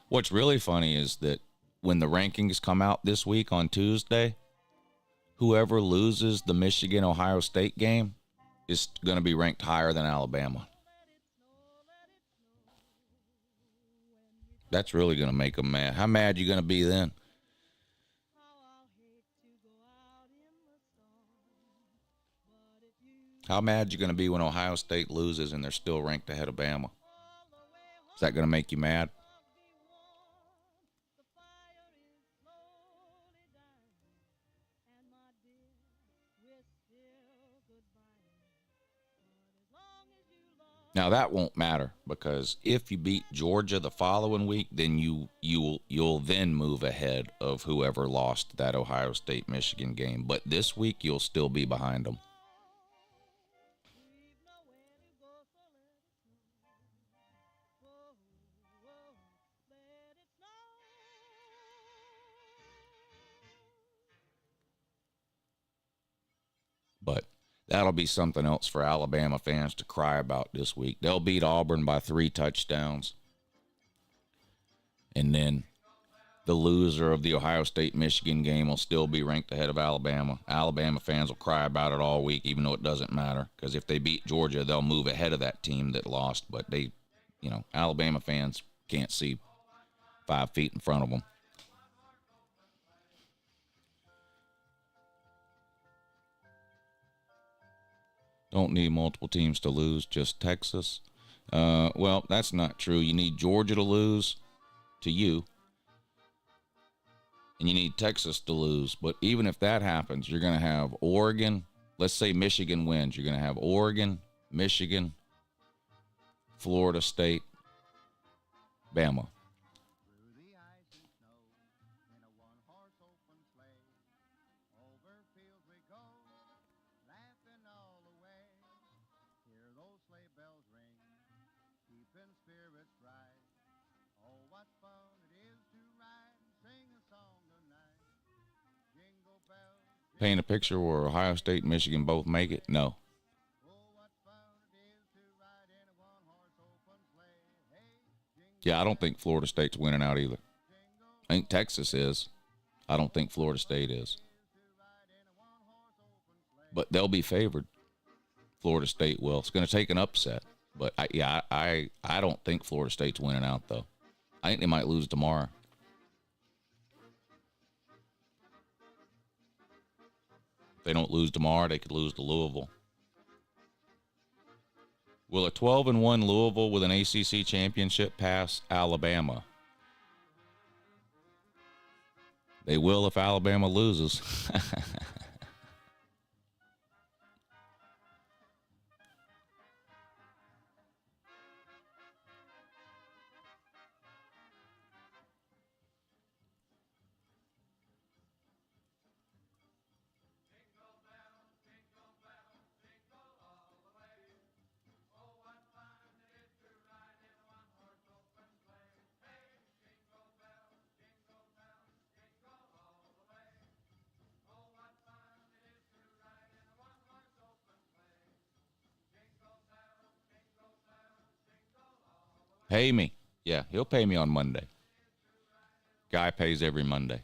What's really funny is that when the rankings come out this week on Tuesday, whoever loses the Michigan-Ohio State game is going to be ranked higher than Alabama. That's really going to make them mad. How mad are you going to be then? How mad are you going to be when Ohio State loses and they're still ranked ahead of Bama? Is that going to make you mad? Now that won't matter, because if you beat Georgia the following week, then you'll then move ahead of whoever lost that Ohio State Michigan game. But this week you'll still be behind them. But that'll be something else for Alabama fans to cry about this week. They'll beat Auburn by 3 touchdowns. And then the loser of the Ohio State-Michigan game will still be ranked ahead of Alabama. Alabama fans will cry about it all week, even though it doesn't matter. Because if they beat Georgia, they'll move ahead of that team that lost. But Alabama fans can't see 5 feet in front of them. Don't need multiple teams to lose, just Texas. Well, that's not true. You need Georgia to lose to you, and you need Texas to lose. But even if that happens, you're going to have Oregon. Let's say Michigan wins. You're going to have Oregon, Michigan, Florida State, Bama. Paint a picture where Ohio State and Michigan both make it? No. Yeah, I don't think Florida State's winning out either. I think Texas is. I don't think Florida State is. But they'll be favored. Florida State will. It's going to take an upset. But, I don't think Florida State's winning out, though. I think they might lose tomorrow. If they don't lose tomorrow, they could lose to Louisville. Will a 12-1 Louisville with an ACC championship pass Alabama? They will if Alabama loses. Pay me. Yeah, he'll pay me on Monday. Guy pays every Monday.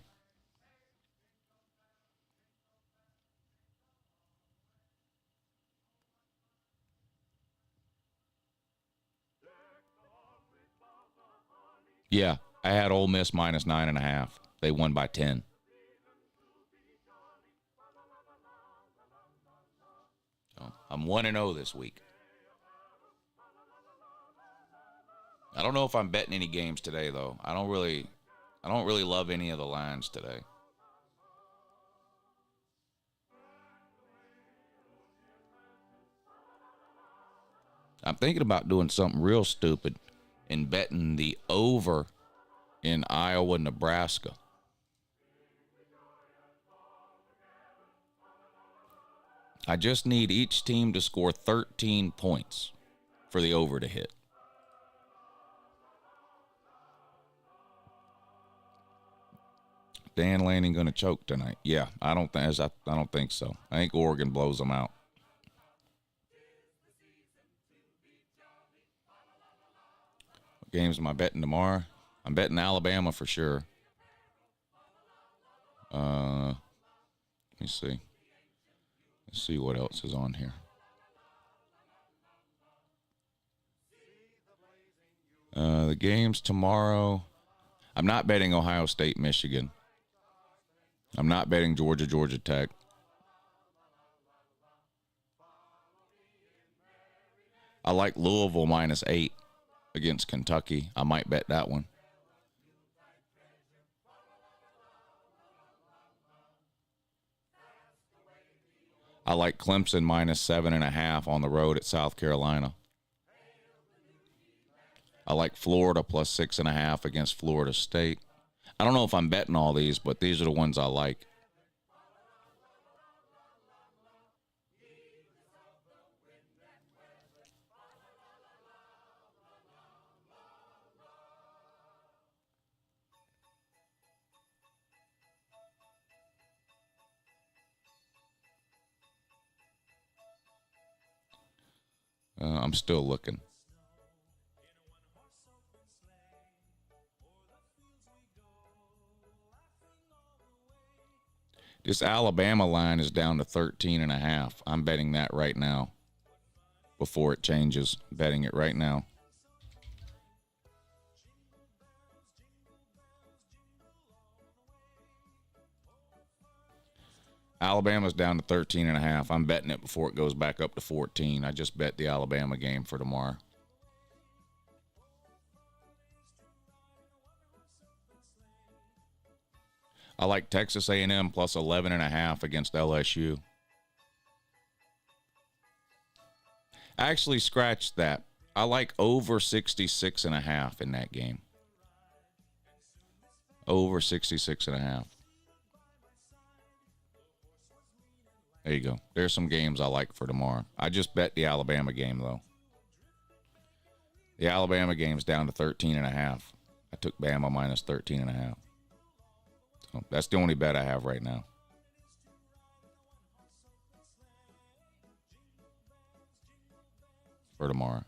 Yeah, I had Ole Miss minus 9.5. They won by 10. So I'm 1-0 this week. I don't know if I'm betting any games today though. I don't really love any of the lines today. I'm thinking about doing something real stupid and betting the over in Iowa, Nebraska. I just need each team to score 13 points for the over to hit. Dan Lanning going to choke tonight? Yeah, I don't think so. I think Oregon blows them out. What games am I betting tomorrow? I'm betting Alabama for sure. Let me see. Let's see what else is on here. The games tomorrow. I'm not betting Ohio State, Michigan. I'm not betting Georgia, Georgia Tech. I like Louisville minus 8 against Kentucky. I might bet that one. I like Clemson minus 7.5 on the road at South Carolina. I like Florida plus 6.5 against Florida State. I don't know if I'm betting all these, but these are the ones I like. I'm still looking. This Alabama line is down to 13.5. I'm betting that right now. Before it changes, betting it right now. Alabama's down to 13.5. I'm betting it before it goes back up to 14. I just bet the Alabama game for tomorrow. I like Texas A&M plus 11.5 against LSU. I actually scratched that. I like over 66.5 in that game. Over 66.5. There you go. There's some games I like for tomorrow. I just bet the Alabama game, though. The Alabama game's down to 13.5. I took Bama minus 13.5. So that's the only bet I have right now. For tomorrow.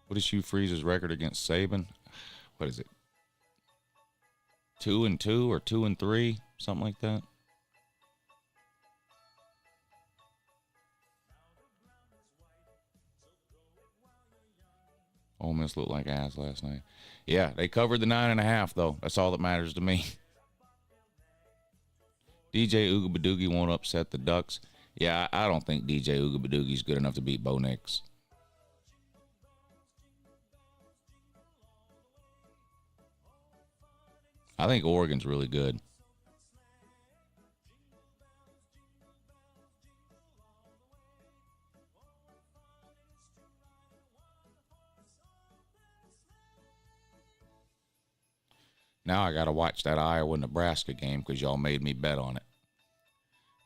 What is Hugh Freeze's record against Saban? What is it? 2-2 or 2-3? Something like that. Ole Miss looked like ass last night. Yeah, they covered the 9.5, though. That's all that matters to me. DJ Ugabadugi won't upset the Ducks. Yeah, I don't think DJ Ugabadugi's good enough to beat Bo Nix. I think Oregon's really good. Now I got to watch that Iowa-Nebraska game because y'all made me bet on it.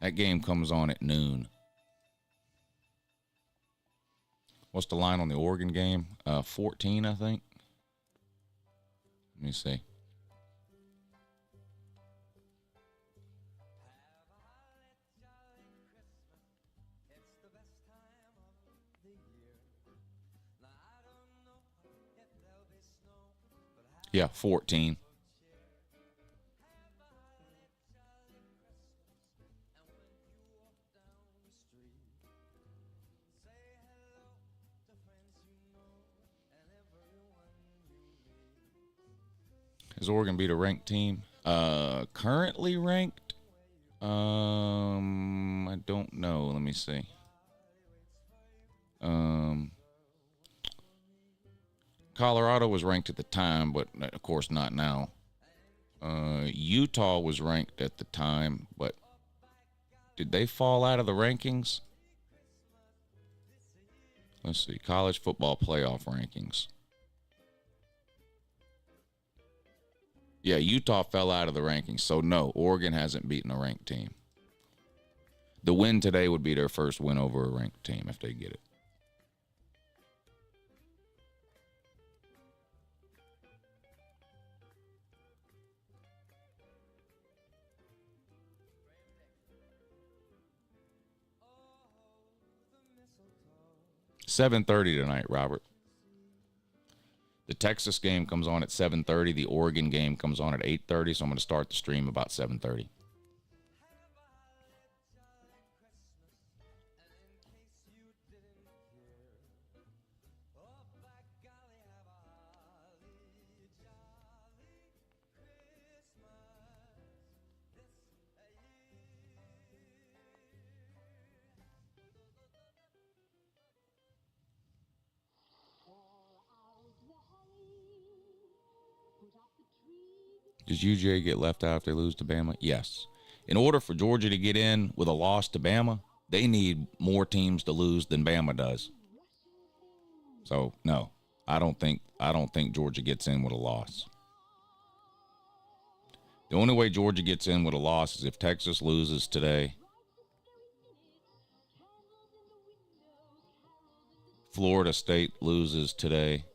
That game comes on at noon. What's the line on the Oregon game? 14, I think. Let me see. Yeah, 14. Has Oregon beat a ranked team? Currently ranked? I don't know. Let me see. Colorado was ranked at the time, but of course not now. Utah was ranked at the time, but did they fall out of the rankings? Let's see. College football playoff rankings. Yeah, Utah fell out of the rankings. So, no, Oregon hasn't beaten a ranked team. The win today would be their first win over a ranked team if they get it. $7:30 tonight, Robert. The Texas game comes on at 7:30. The Oregon game comes on at 8:30. So I'm going to start the stream about 7:30. Does UJ get left out if they lose to Bama? Yes. In order for Georgia to get in with a loss to Bama, they need more teams to lose than Bama does. So, no, I don't think Georgia gets in with a loss. The only way Georgia gets in with a loss is if Texas loses today, Florida State loses today,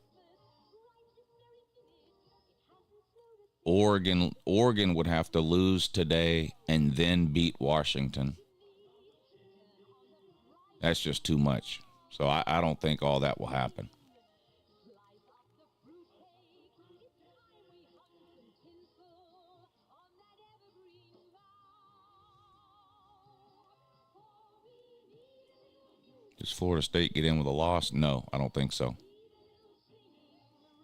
Oregon would have to lose today and then beat Washington. That's just too much. So I don't think all that will happen. Does Florida State get in with a loss? No, I don't think so.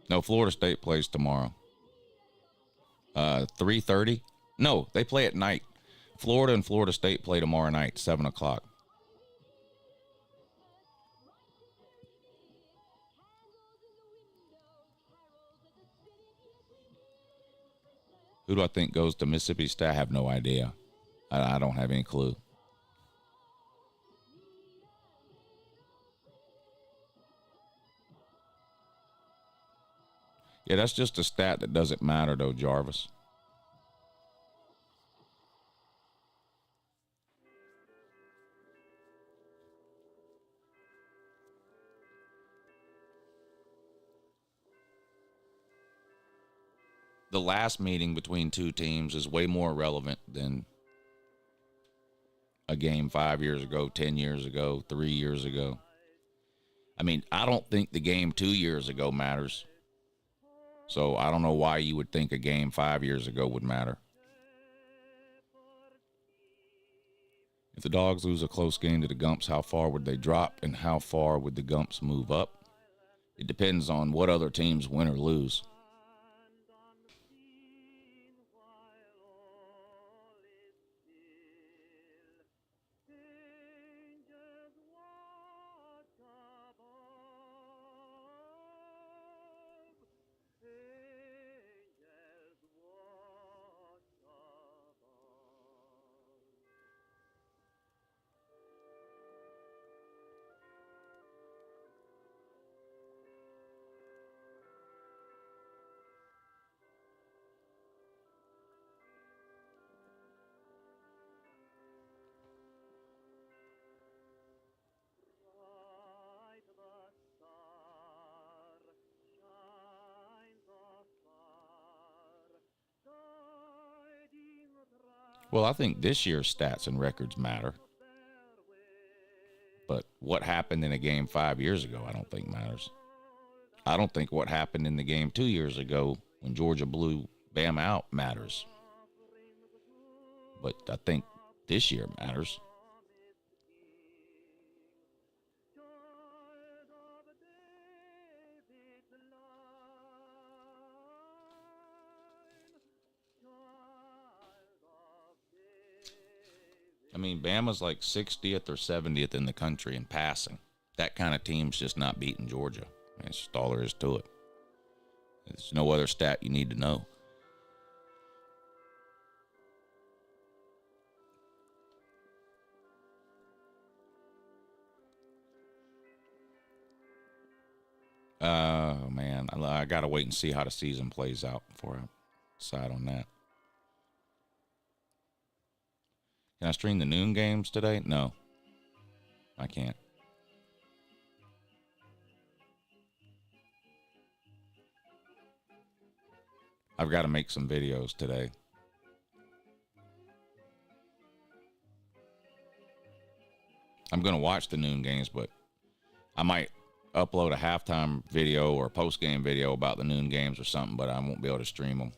No, Florida State plays tomorrow. 3:30? No, they play at night. Florida and Florida State play tomorrow night, 7 o'clock. Who do I think goes to Mississippi State? I have no idea. I don't have any clue. Yeah, that's just a stat that doesn't matter, though, Jarvis. The last meeting between two teams is way more relevant than a game 5 years ago, 10 years ago, 3 years ago. I mean, I don't think the game 2 years ago matters. So I don't know why you would think a game 5 years ago would matter. If the Dogs lose a close game to the Gumps, how far would they drop and how far would the Gumps move up? It depends on what other teams win or lose. Well, I think this year's stats and records matter. But what happened in a game 5 years ago, I don't think matters. I don't think what happened in the game 2 years ago when Georgia blew Bama out matters. But I think this year matters. I mean, Bama's like 60th or 70th in the country in passing. That kind of team's just not beating Georgia. I mean, it's just all there is to it. There's no other stat you need to know. Man, I got to wait and see how the season plays out before I decide on that. Can I stream the noon games today? No, I can't. I've got to make some videos today. I'm going to watch the noon games, but I might upload a halftime video or a post-game video about the noon games or something, but I won't be able to stream them.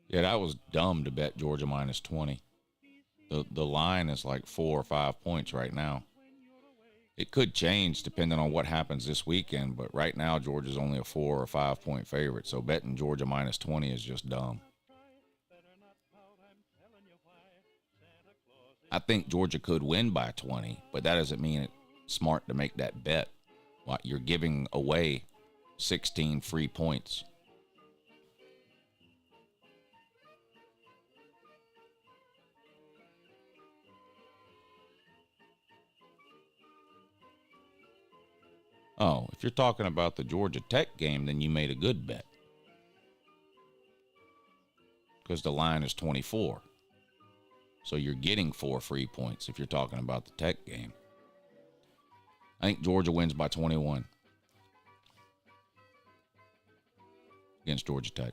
Yeah, that was dumb to bet Georgia minus 20. The line is like 4 or 5 points right now. It could change depending on what happens this weekend, but right now Georgia's only a 4 or 5 point favorite, so betting Georgia minus 20 is just dumb. I think Georgia could win by 20, but that doesn't mean it's smart to make that bet. Well, you're giving away 16 free points. Oh, if you're talking about the Georgia Tech game, then you made a good bet. Because the line is 24. So you're getting 4 free points if you're talking about the Tech game. I think Georgia wins by 21 against Georgia Tech.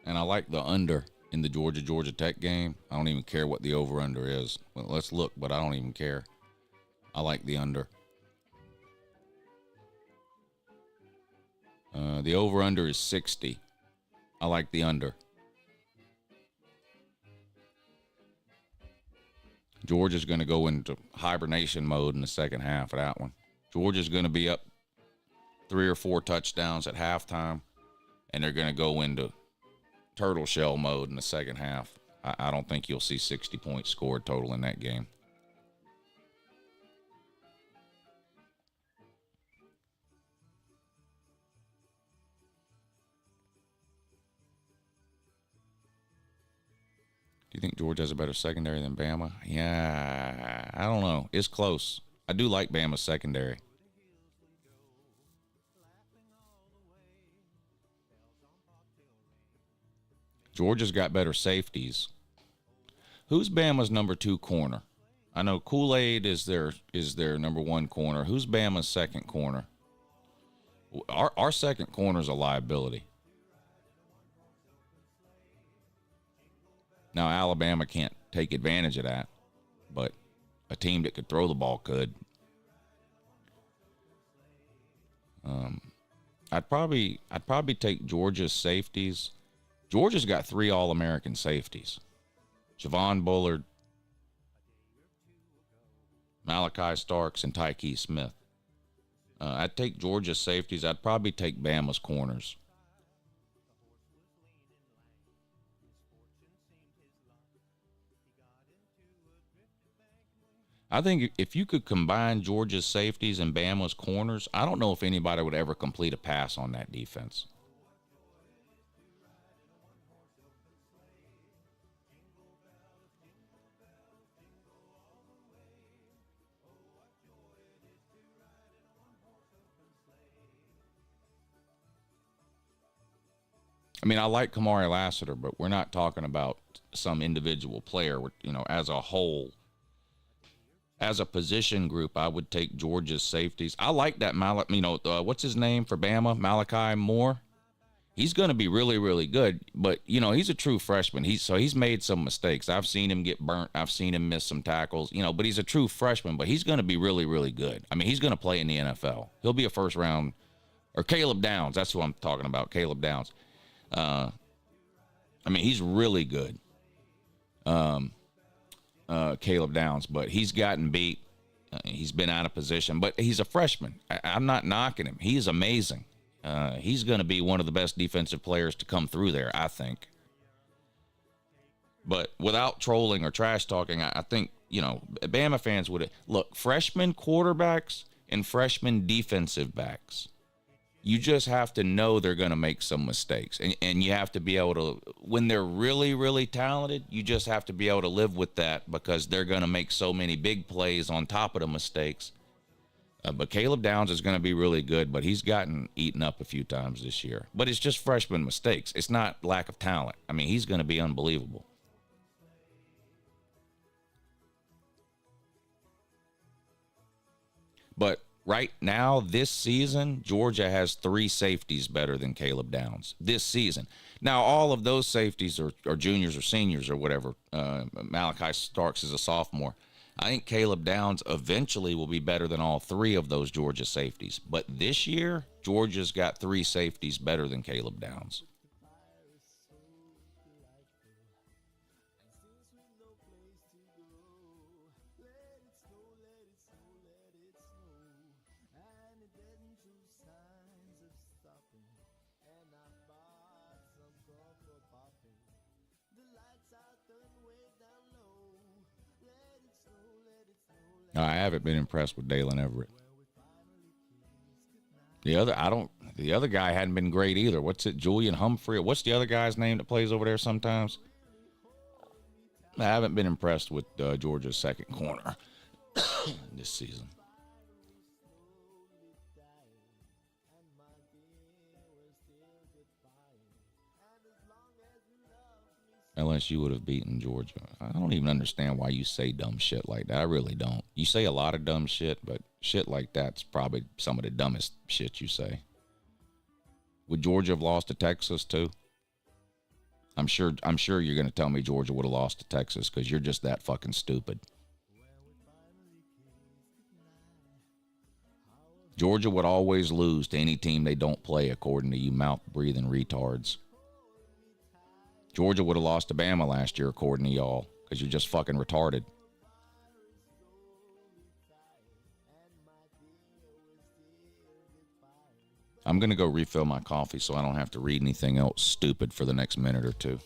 And I like the under in the Georgia Tech game. I don't even care what the over-under is. Well, let's look, but I don't even care. I like the under. The over-under is 60. I like the under. Georgia's going to go into hibernation mode in the second half of that one. Georgia's going to be up 3 or 4 touchdowns at halftime, and they're going to go into turtle shell mode in the second half. I don't think you'll see 60 points scored total in that game. Do you think Georgia has a better secondary than Bama? Yeah, I don't know. It's close. I do like Bama's secondary. Georgia's got better safeties. Who's Bama's number 2 corner? I know Kool-Aid is their number 1 corner. Who's Bama's second corner? Our second corner is a liability. Now, Alabama can't take advantage of that, but a team that could throw the ball could. I'd probably take Georgia's safeties. Georgia's got 3 All-American safeties. Javon Bullard, Malachi Starks, and Tyke Smith. I'd take Georgia's safeties. I'd probably take Bama's corners. I think if you could combine Georgia's safeties and Bama's corners, I don't know if anybody would ever complete a pass on that defense. I mean, I like Kamari Lassiter, but we're not talking about some individual player. You know, as a whole, as a position group, I would take Georgia's safeties. I like that what's his name for Bama? Malachi Moore. He's going to be really, really good, but you know, he's a true freshman. He's made some mistakes. I've seen him get burnt. I've seen him miss some tackles, you know, but he's a true freshman, but he's going to be really, really good. I mean, he's going to play in the NFL. He'll be a first round, or Caleb Downs. That's who I'm talking about. Caleb Downs. I mean, he's really good. Caleb Downs, but he's gotten beat. He's been out of position, but he's a freshman. I'm not knocking him. He's amazing. He's going to be one of the best defensive players to come through there, I think. But without trolling or trash talking, I think, you know, Bama fans would look, freshman quarterbacks and freshman defensive backs. You just have to know they're going to make some mistakes. And you have to be able to, when they're really, really talented, you just have to be able to live with that because they're going to make so many big plays on top of the mistakes. But Caleb Downs is going to be really good, but he's gotten eaten up a few times this year. But it's just freshman mistakes. It's not lack of talent. I mean, he's going to be unbelievable. But right now, this season, Georgia has 3 safeties better than Caleb Downs this season. Now, all of those safeties are juniors or seniors or whatever. Malachi Starks is a sophomore. I think Caleb Downs eventually will be better than all 3 of those Georgia safeties. But this year, Georgia's got 3 safeties better than Caleb Downs. I haven't been impressed with Dalen Everett. The other guy hadn't been great either. What's it, Julian Humphrey? What's the other guy's name that plays over there sometimes? I haven't been impressed with Georgia's second corner this season. LSU would have beaten Georgia. I don't even understand why you say dumb shit like that. I really don't. You say a lot of dumb shit, but shit like that's probably some of the dumbest shit you say. Would Georgia have lost to Texas too? I'm sure you're going to tell me Georgia would have lost to Texas because you're just that fucking stupid. Georgia would always lose to any team they don't play, according to you mouth-breathing retards. Georgia would have lost to Bama last year, according to y'all, because you're just fucking retarded. I'm going to go refill my coffee so I don't have to read anything else stupid for the next minute or two.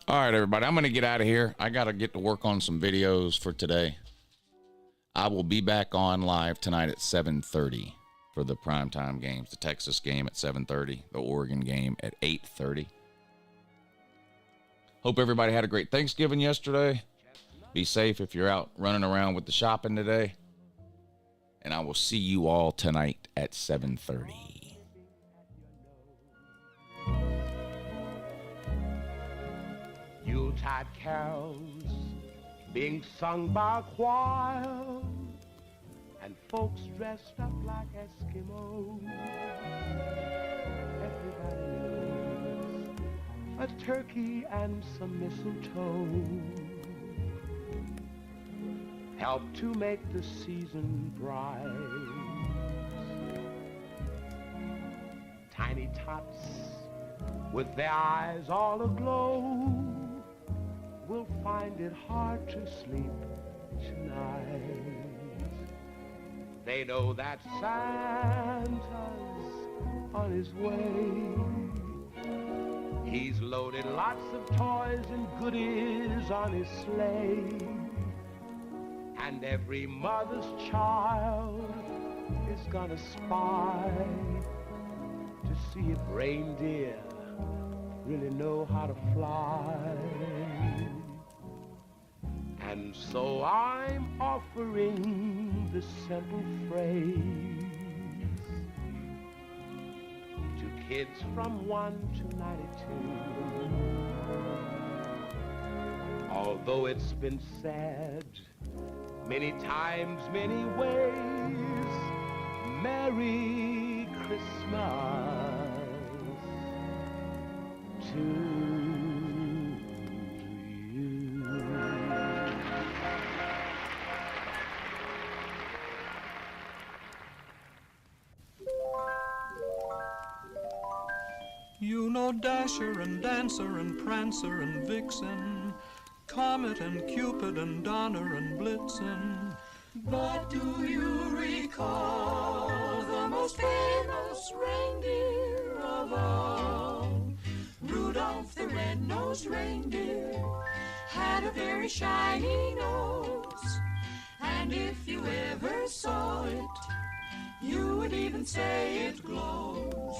All right, everybody, I'm going to get out of here. I got to get to work on some videos for today. I will be back on live tonight at 7:30 for the primetime games. The Texas game at 7:30, the Oregon game at 8:30. Hope everybody had a great Thanksgiving yesterday. Be safe if you're out running around with the shopping today. And I will see you all tonight at 7:30. Yuletide carols being sung by a choir, and folks dressed up like Eskimos. Everybody knows a turkey and some mistletoe help to make the season bright. Tiny tots with their eyes all aglow will find it hard to sleep tonight. They know that Santa's on his way. He's loaded lots of toys and goodies on his sleigh. And every mother's child is gonna spy to see if reindeer really know how to fly. And so I'm offering this simple phrase to kids from 1 to 92. Although it's been said many times, many ways, Merry Christmas to you. You know Dasher and Dancer and Prancer and Vixen, Comet and Cupid and Donner and Blitzen. But do you recall the most famous reindeer of all? Rudolph the red-nosed reindeer had a very shiny nose, and if you ever saw it, you would even say it glows.